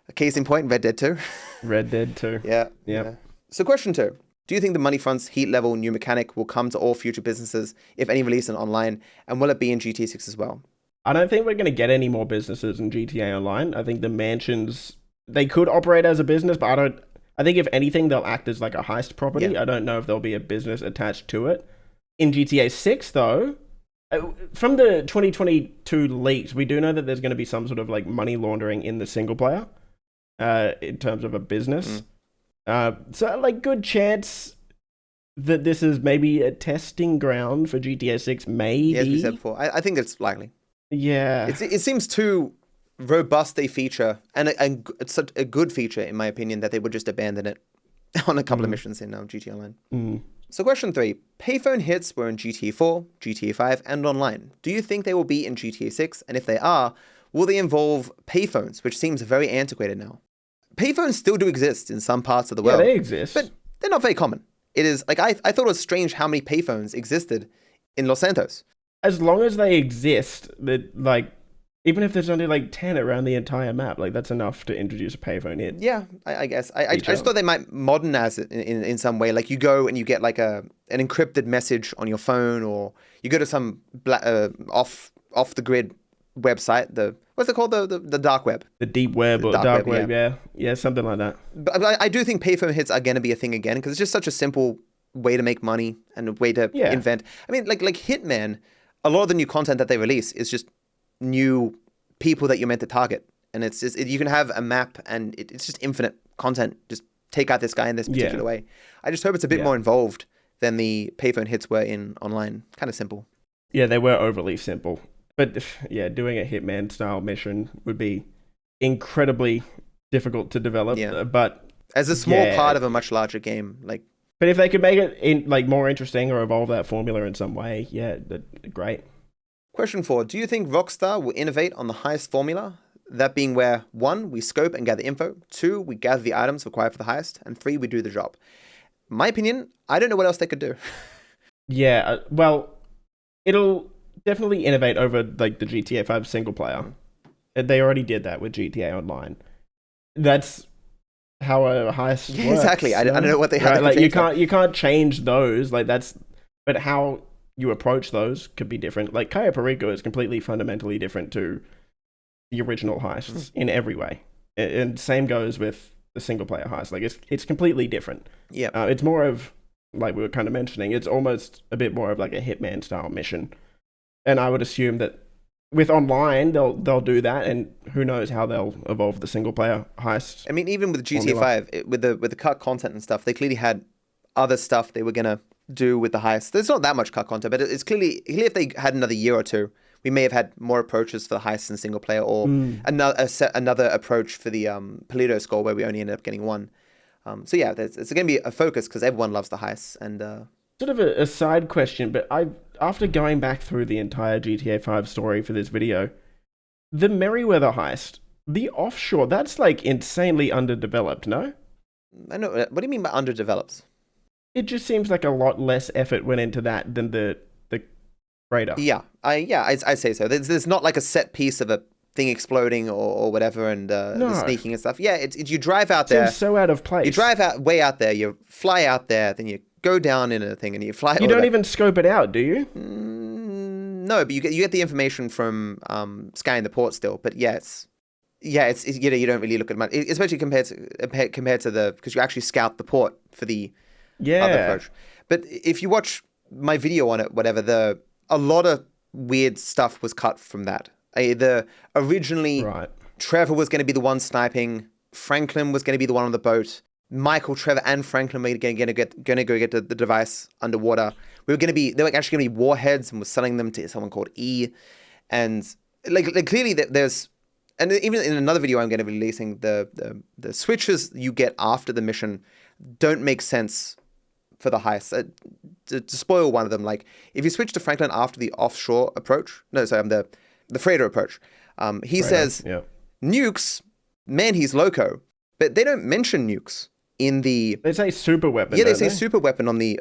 A case in point, Red Dead 2. Red Dead 2. Yeah. So question 2. Do you think the money front's heat level new mechanic will come to all future businesses, if any, released in online? And will it be in GTA 6 as well? I don't think we're going to get any more businesses in GTA Online. I think the mansions, they could operate as a business, but I think if anything, they'll act as like a heist property. Yeah. I don't know if there'll be a business attached to it. In GTA 6, though, from the 2022 leaks, we do know that there's going to be some sort of like money laundering in the single player in terms of a business. So like good chance that this is maybe a testing ground for GTA 6, maybe. Yeah, as we said before. I think it's likely. Yeah. It seems too robust a feature, and it's such a good feature, in my opinion, that they would just abandon it on a couple of missions in GTA Online. So question 3. Payphone hits were in GTA 4, GTA 5, and Online. Do you think they will be in GTA 6? And if they are, will they involve payphones, which seems very antiquated now? Payphones still do exist in some parts of the world. Yeah, they exist. But they're not very common. It is, like, I thought it was strange how many payphones existed in Los Santos. As long as they exist, that, like, even if there's only like 10 around the entire map, like that's enough to introduce a payphone in. Yeah, I guess. I just thought they might modernize it in some way. Like you go and you get like an encrypted message on your phone, or you go to some off the grid website. What's it called? The dark web. The deep web or dark web, yeah, something like that. But I do think payphone hits are going to be a thing again, because it's just such a simple way to make money and a way to invent. I mean, like Hitman, a lot of the new content that they release is just new people that you're meant to target, and it's just you can have a map and it's just infinite content. Just take out this guy in this particular way. I just hope it's a bit more involved than the payphone hits were in Online. Kind of simple. Yeah, they were overly simple, but yeah, doing a Hitman style mission would be incredibly difficult to develop. But as a small part of a much larger game, like. But if they could make it more interesting or evolve that formula in some way, great. Question 4. Do you think Rockstar will innovate on the heist formula? That being where 1, we scope and gather info, 2, we gather the items required for the heist, and 3, we do the job. My opinion, I don't know what else they could do. Yeah, well, it'll definitely innovate over like the GTA 5 single player. They already did that with GTA Online. That's how a heist Yeah, works. exactly. I don't know what they have. Right? Like you can't change those. Like that's, but how you approach those could be different. Like Cayo Perico is completely fundamentally different to the original heists in every way, and same goes with the single player heist. Like it's completely different. Yeah, it's more of, like we were kind of mentioning, it's almost a bit more of like a Hitman style mission, and I would assume that with online they'll do that, and who knows how they'll evolve the single player heist. I mean, even with GTA 5, with the cut content and stuff, they clearly had other stuff they were gonna do with the heist. There's not that much cut content, but it's clearly if they had another year or two, we may have had more approaches for the heist in single player, or another approach for the Polito score where we only ended up getting one. So yeah, it's going to be a focus because everyone loves the heists. And sort of a side question, but after going back through the entire GTA 5 story for this video, the Merryweather heist, the offshore, that's like insanely underdeveloped, no? I know. What do you mean by underdeveloped? It just seems like a lot less effort went into that than the freighter. Yeah, I'd say so. There's not like a set piece of a thing exploding or whatever, and the sneaking and stuff. Yeah, you drive out there. Seems so out of place. You drive way out there. You fly out there, then you go down in a thing, and you fly. You don't even scope it out, do you? No, but you get the information from scanning the port still. But it's you don't really look at much, especially compared to the, because you actually scout the port for the other approach. But if you watch my video on it, whatever, a lot of weird stuff was cut from that. Originally, Trevor was going to be the one sniping. Franklin was going to be the one on the boat. Michael, Trevor, and Franklin were going to go get the device underwater. They were actually going to be warheads, and was selling them to someone called E. And like clearly there's, and even in another video I'm going to be releasing, the switches you get after the mission don't make sense for the heist. To spoil one of them, like if you switch to Franklin after the offshore approach, the freighter approach, he says, nukes, man, he's loco. But they don't mention nukes in the... They say super weapon. Yeah, they say super weapon on the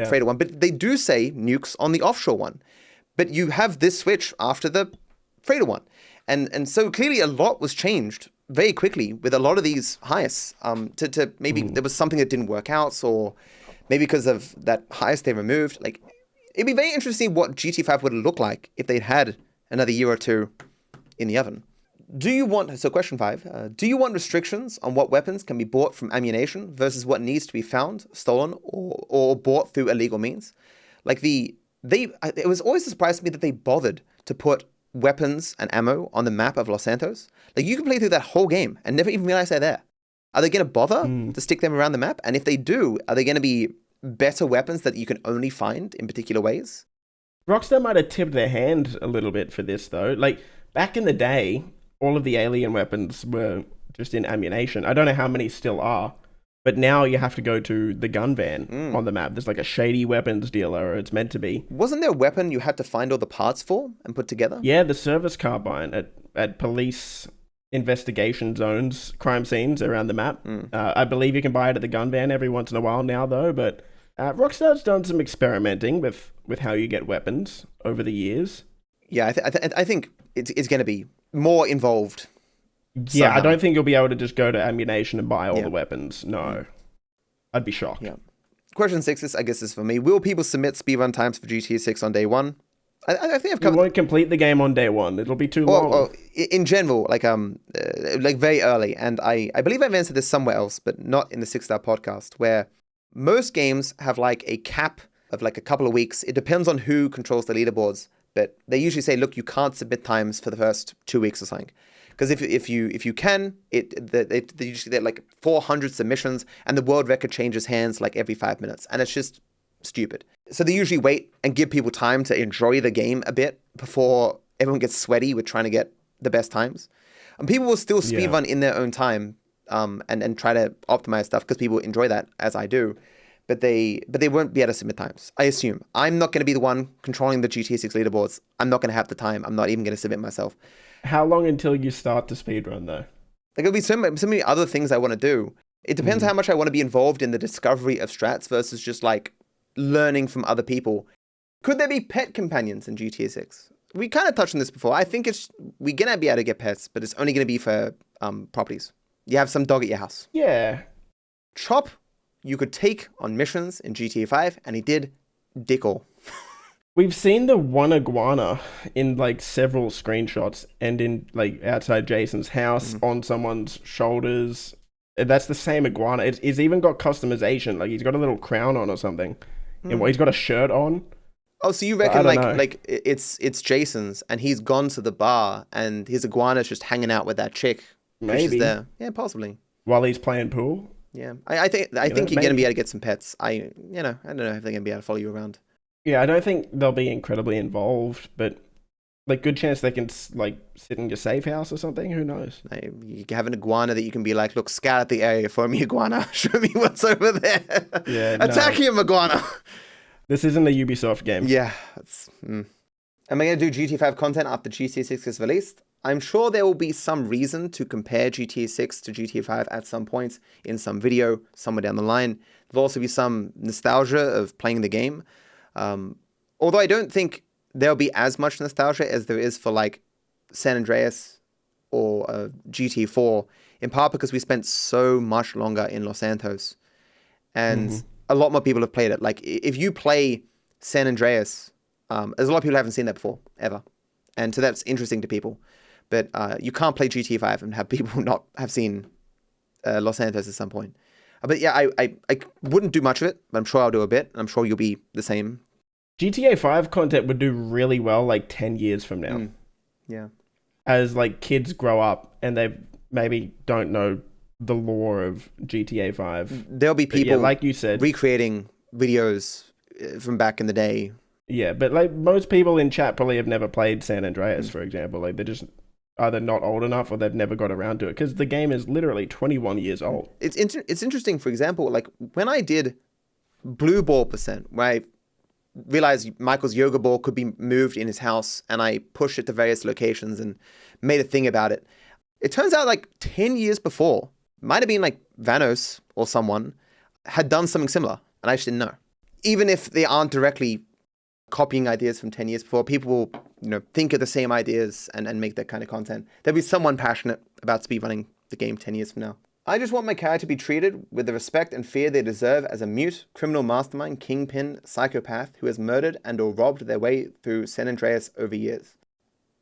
freighter one, but they do say nukes on the offshore one. But you have this switch after the freighter one. And so clearly a lot was changed very quickly with a lot of these heists. To maybe there was something that didn't work out, or maybe because of that heist they removed. Like, it'd be very interesting what GT 5 would look like if they'd had another year or two in the oven. Question 5, do you want restrictions on what weapons can be bought from Ammunations versus what needs to be found, stolen, or bought through illegal means? Like it was always a surprise to me that they bothered to put weapons and ammo on the map of Los Santos. Like, you can play through that whole game and never even realize they're there. Are they going to bother to stick them around the map? And if they do, are they going to be better weapons that you can only find in particular ways? Rockstar might have tipped their hand a little bit for this, though. Like, back in the day, all of the alien weapons were just in Ammunition. I don't know how many still are, but now you have to go to the gun van on the map. There's like a shady weapons dealer, or it's meant to be. Wasn't there a weapon you had to find all the parts for and put together? Yeah, the service carbine at police investigation zones, crime scenes around the map. I believe you can buy it at the gun van every once in a while now, though, but Rockstar's done some experimenting with how you get weapons over the years. Yeah, I think it's going to be more involved. Yeah, somehow. I don't think you'll be able to just go to Ammunition and buy all the weapons. No. I'd be shocked. Yeah. Question 6 I guess is for me. Will people submit speedrun times for GTA 6 on day one? I think I've covered... You won't complete the game on day one. It'll be too long. Well, in general, like very early, and I believe I've answered this somewhere else, but not in the 6-Star podcast, where most games have like a cap of like a couple of weeks. It depends on who controls the leaderboards, but they usually say, look, you can't submit times for the first 2 weeks or something. Because if you can, they usually get like 400 submissions, and the world record changes hands like every 5 minutes, and it's just stupid. So they usually wait and give people time to enjoy the game a bit before everyone gets sweaty with trying to get the best times. And people will still speedrun in their own time, and try to optimize stuff because people enjoy that, as I do. But they won't be able to submit times, I assume. I'm not going to be the one controlling the GTA 6 leaderboards. I'm not going to have the time. I'm not even going to submit myself. How long until you start to speedrun, though? Like, there'll be so many other things I want to do. It depends how much I want to be involved in the discovery of strats versus just like learning from other people. Could there be pet companions in GTA 6? We kind of touched on this before. I think we're going to be able to get pets, but it's only going to be for properties. You have some dog at your house. Yeah. Chop, you could take on missions in GTA 5, and he did dick all. We've seen the one iguana in like several screenshots and in like outside Jason's house on someone's shoulders. That's the same iguana. It's even got customization. Like he's got a little crown on or something. And he's got a shirt on. Oh, so you reckon like it's Jason's and he's gone to the bar and his iguana's just hanging out with that chick. Maybe. There. Yeah, possibly. While he's playing pool. Yeah. I think you're gonna be able to get some pets. I don't know if they're gonna be able to follow you around. Yeah, I don't think they'll be incredibly involved, but like good chance they can like sit in your safe house or something. Who knows? You have an iguana that you can be like, look, scout out the area for me, iguana. Show me what's over there. Yeah, attack him, iguana. This isn't a Ubisoft game. Yeah. Am I going to do GTA 5 content after GTA 6 is released? I'm sure there will be some reason to compare GTA 6 to GTA 5 at some point in some video somewhere down the line. There'll also be some nostalgia of playing the game. Although I don't think there'll be as much nostalgia as there is for like San Andreas or GTA 4, in part because we spent so much longer in Los Santos. And a lot more people have played it. Like if you play San Andreas, there's a lot of people who haven't seen that before, ever. And so that's interesting to people. But you can't play GTA 5 and have people not have seen Los Santos at some point. But yeah, I wouldn't do much of it, but I'm sure I'll do a bit. I'm sure you'll be the same. GTA 5 content would do really well like 10 years from now. Yeah. As like kids grow up and they maybe don't know the lore of GTA 5. There'll be people, like you said, recreating videos from back in the day. Yeah, but like most people in chat probably have never played San Andreas, for example. Like they're just either not old enough or they've never got around to it because the game is literally 21 years old. It's interesting, for example, like when I did Blue Ball %, where I realized Michael's yoga ball could be moved in his house and I pushed it to various locations and made a thing about it. It turns out like 10 years before, might have been like Vanos or someone had done something similar and I just didn't know. Even if they aren't directly copying ideas from 10 years before, people will, think of the same ideas and make that kind of content. There'll be someone passionate about speedrunning the game 10 years from now. I just want my character to be treated with the respect and fear they deserve as a mute, criminal mastermind, kingpin, psychopath who has murdered and or robbed their way through San Andreas over years.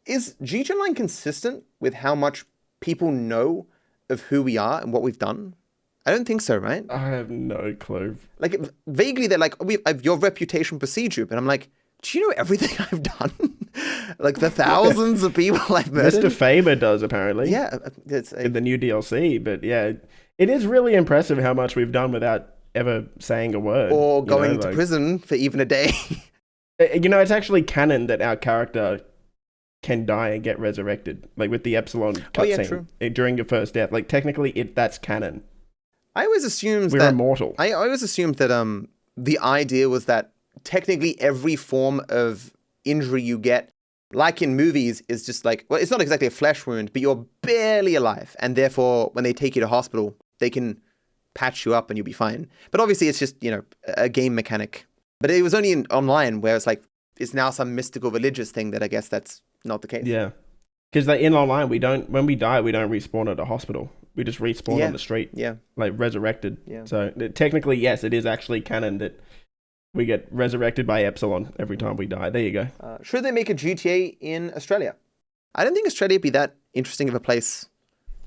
Is GTA Online consistent with how much people know of who we are and what we've done? I don't think so, right? I have no clue. Like, vaguely, they're like, your reputation precedes you. But I'm like, do you know everything I've done? Like, the thousands of people I've murdered? Mr. Faber does, apparently. Yeah. In the new DLC. But yeah, it is really impressive how much we've done without ever saying a word. Or going to prison for even a day. It's actually canon that our character can die and get resurrected. Like, with the Epsilon cutscene during your first death. Like, technically, that's canon. I always assumed we're immortal. I always assumed that the idea was that technically every form of injury you get, like in movies, is just like, well, it's not exactly a flesh wound, but you're barely alive. And therefore, when they take you to hospital, they can patch you up and you'll be fine. But obviously, it's just, a game mechanic. But it was only in online where it's like, it's now some mystical religious thing that I guess that's not the case. Yeah. Because in online, when we die, we don't respawn at a hospital. We just respawn on the street. Yeah. Like resurrected. Yeah. So technically, yes, it is actually canon that we get resurrected by Epsilon every time we die. There you go. Should they make a GTA in Australia? I don't think Australia would be that interesting of a place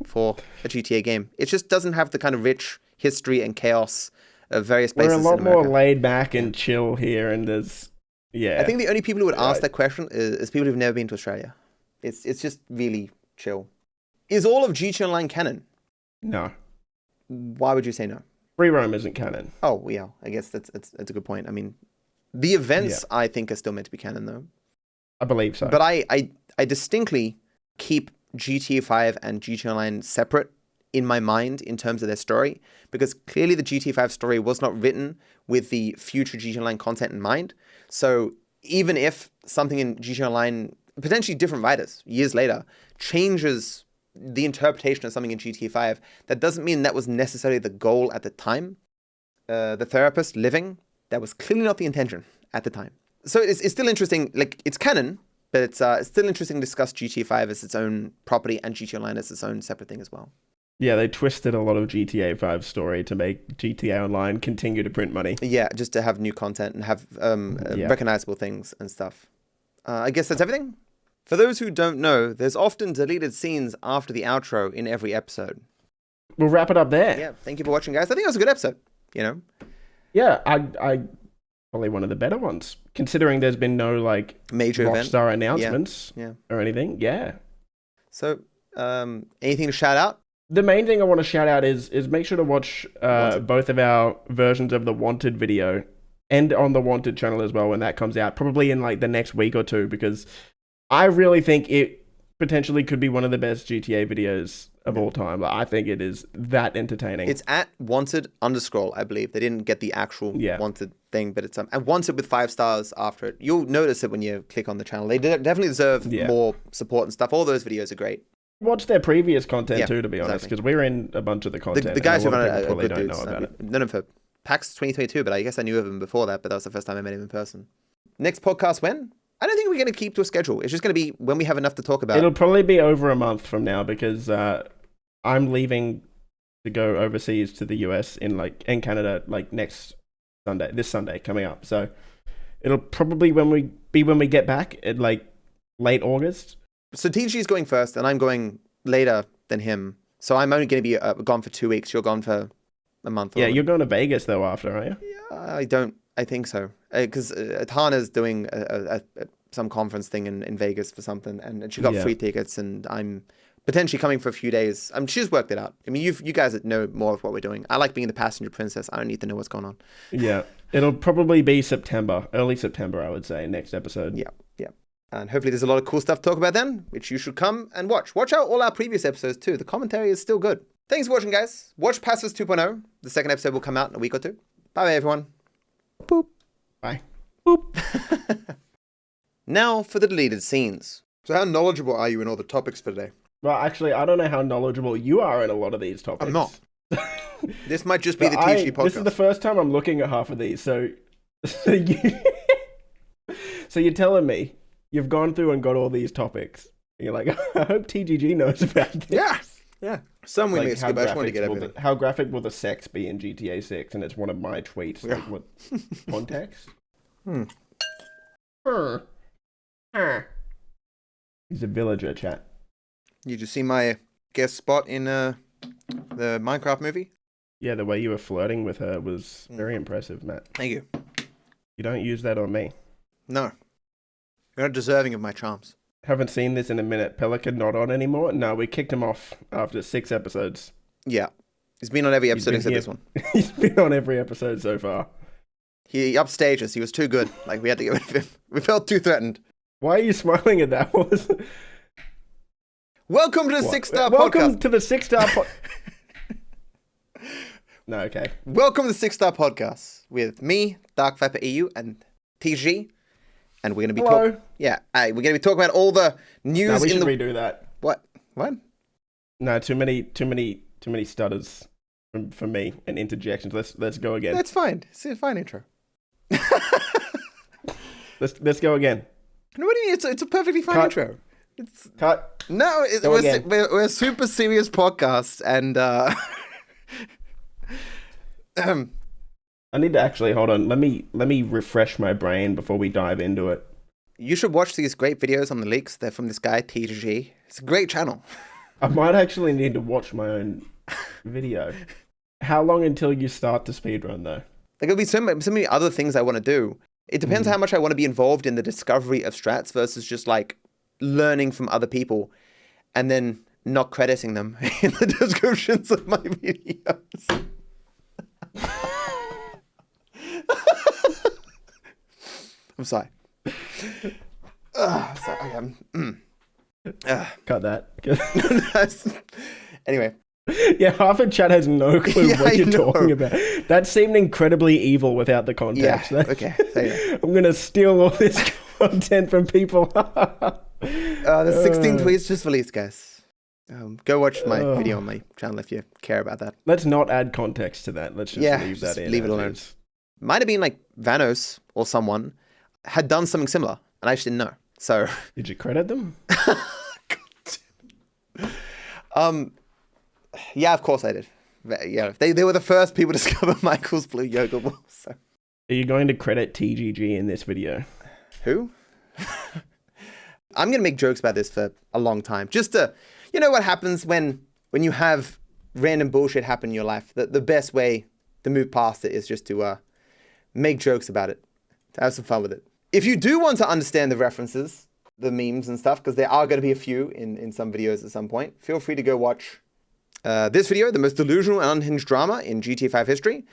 for a GTA game. It just doesn't have the kind of rich history and chaos of various places. We're a lot more laid back and chill here, and there's I think the only people who would ask that question is people who've never been to Australia. It's just really chill. Is all of GTA Online canon? No. Why would you say no? Free roam isn't canon. Oh, yeah. I guess that's a good point. I mean, the events, I think, are still meant to be canon, though. I believe so. But I distinctly keep GTA 5 and GTA Online separate in my mind in terms of their story, because clearly the GTA 5 story was not written with the future GTA Online content in mind. So even if something in GTA Online, potentially different writers, years later, changes the interpretation of something in GTA 5, that doesn't mean that was necessarily the goal at the time. The therapist living, that was clearly not the intention at the time. So it's still interesting, like, it's canon, but it's still interesting to discuss GTA 5 as its own property and GTA Online as its own separate thing as well. Yeah, they twisted a lot of GTA 5 story to make GTA Online continue to print money. Yeah, just to have new content and have recognizable things and stuff. I guess that's everything. For those who don't know, there's often deleted scenes after the outro in every episode. We'll wrap it up there. Yeah, thank you for watching, guys. I think it was a good episode, you know? Yeah, I probably one of the better ones, considering there's been no, like, major Rockstar announcements yeah. or anything. Yeah. So, anything to shout out? The main thing I want to shout out is make sure to watch both of our versions of the Wanted video and on the Wanted channel as well when that comes out, probably in like the next week or two, because I really think it potentially could be one of the best GTA videos of all time. Like, I think it is that entertaining. It's at Wanted _, I believe. They didn't get the actual Wanted thing, but it's and Wanted with 5 stars after it. You'll notice it when you click on the channel. They definitely deserve more support and stuff. All those videos are great. Watch their previous content too, to be honest, because we're in a bunch of the content. The guys who've done it probably don't dudes. know about it. None of for PAX 2022, but I guess I knew of him before that, but that was the first time I met him in person. Next podcast when? I don't think we're going to keep to a schedule. It's just going to be when we have enough to talk about. It'll probably be over a month from now because I'm leaving to go overseas to the US in Canada this Sunday coming up. So it'll probably when we get back at like late August. So TG is going first, and I'm going later than him. So I'm only going to be gone for 2 weeks. You're gone for a month. Yeah, you're going to Vegas though after, aren't you? Yeah, I think so. Because Tana's doing some conference thing in Vegas for something, and she got free tickets, and I'm potentially coming for a few days. She's worked it out. I mean, you guys know more of what we're doing. I like being the passenger princess. I don't need to know what's going on. Yeah, it'll probably be early September, I would say, next episode. Yeah. And hopefully there's a lot of cool stuff to talk about then, which you should come and watch. Watch out all our previous episodes too. The commentary is still good. Thanks for watching, guys. Watch Pacifist 2.0. The second episode will come out in a week or two. Bye, everyone. Boop. Bye. Boop. Now for the deleted scenes. So how knowledgeable are you in all the topics for today? Well, actually, I don't know how knowledgeable you are in a lot of these topics. I'm not. This might just be the TG podcast. This is the first time I'm looking at half of these, so you're telling me you've gone through and got all these topics. You're like, I hope TGG knows about this. Yeah. Some we missed, but I just wanted to get everything. How graphic will the sex be in GTA 6? And it's one of my tweets. Yeah. Like, what context? He's a villager, chat. You just see my guest spot in the Minecraft movie? Yeah, the way you were flirting with her was very impressive, Matt. Thank you. You don't use that on me. No. You're not deserving of my charms. Haven't seen this in a minute. Pelican not on anymore? No, we kicked him off after 6 episodes. Yeah. He's been on every episode except this one. He's been on every episode so far. He upstaged us. He was too good. Like, we had to get rid of him. We felt too threatened. Why are you smiling at that? What was... Welcome to the 6-star podcast. Welcome to the 6-star No, okay. Welcome to the 6-star podcast with me, DarkViperAU, and TG. And we're going to be talking... Yeah, we're going to be talking about all the news no, we should redo that. What? No, too many stutters from me and interjections. Let's go again. That's fine. It's a fine intro. Let's go again. No, what do you mean? It's a perfectly fine intro. Cut. No, we're a super serious podcast, and I need to actually hold on. Let me refresh my brain before we dive into it. You should watch these great videos on the leaks. They're from this guy TG. It's a great channel. I might actually need to watch my own video. How long until you start to speedrun though? There'll be so many other things I want to do. It depends how much I want to be involved in the discovery of strats versus just like learning from other people and then not crediting them in the descriptions of my videos. I'm sorry. Sorry. Cut that. Anyway. Yeah, half of chat has no clue what you're talking about. That seemed incredibly evil without the context. Yeah, okay. I'm going to steal all this content from people. The 16 tweets just released, guys. Go watch my video on my channel if you care about that. Let's not add context to that. Let's just leave that in. Leave it alone. Might have been like Vanos or someone had done something similar, and I just didn't know. So did you credit them? Yeah, of course I did. Yeah, they were the first people to discover Michael's blue yoga ball. So. Are you going to credit TGG in this video? Who? I'm going to make jokes about this for a long time. Just to, you know what happens when you have random bullshit happen in your life? The best way to move past it is just to make jokes about it, to have some fun with it. If you do want to understand the references, the memes and stuff, because there are going to be a few in some videos at some point, feel free to go watch this video, the most delusional and unhinged drama in GTA 5 history.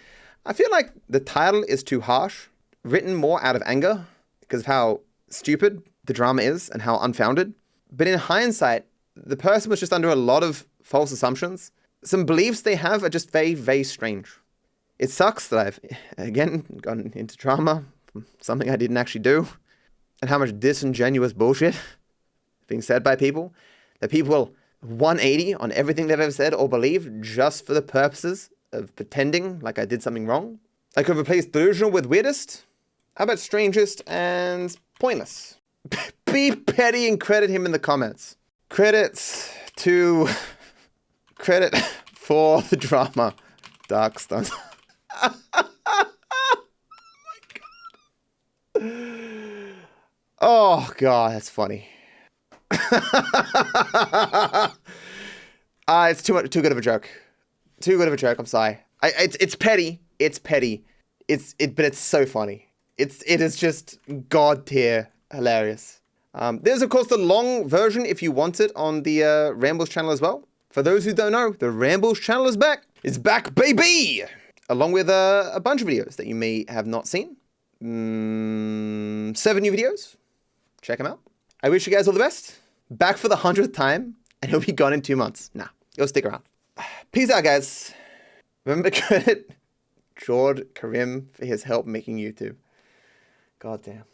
I feel like the title is too harsh, written more out of anger because of how stupid the drama is and how unfounded. But in hindsight, the person was just under a lot of false assumptions. Some beliefs they have are just very, very strange. It sucks that I've, again, gone into drama, something I didn't actually do, and how much disingenuous bullshit being said by people, that people will 180 on everything they've ever said or believed just for the purposes of pretending like I did something wrong. I could replace delusional with weirdest. How about strangest and pointless? Be petty and credit him in the comments. Credit for the drama. Dark stunt. Oh god, that's funny. It's too good of a joke. Too good of a joke. I'm sorry. It's petty. It's petty. But it's so funny. It is just god tier hilarious. There's of course the long version if you want it on the Rambles channel as well. For those who don't know, the Rambles channel is back. It's back, baby! Along with a bunch of videos that you may have not seen. 7 new videos. Check them out. I wish you guys all the best. Back for the 100th time, and he'll be gone in 2 months. Nah, you'll stick around. Peace out, guys. Remember to credit Jord Karim for his help making YouTube. God damn.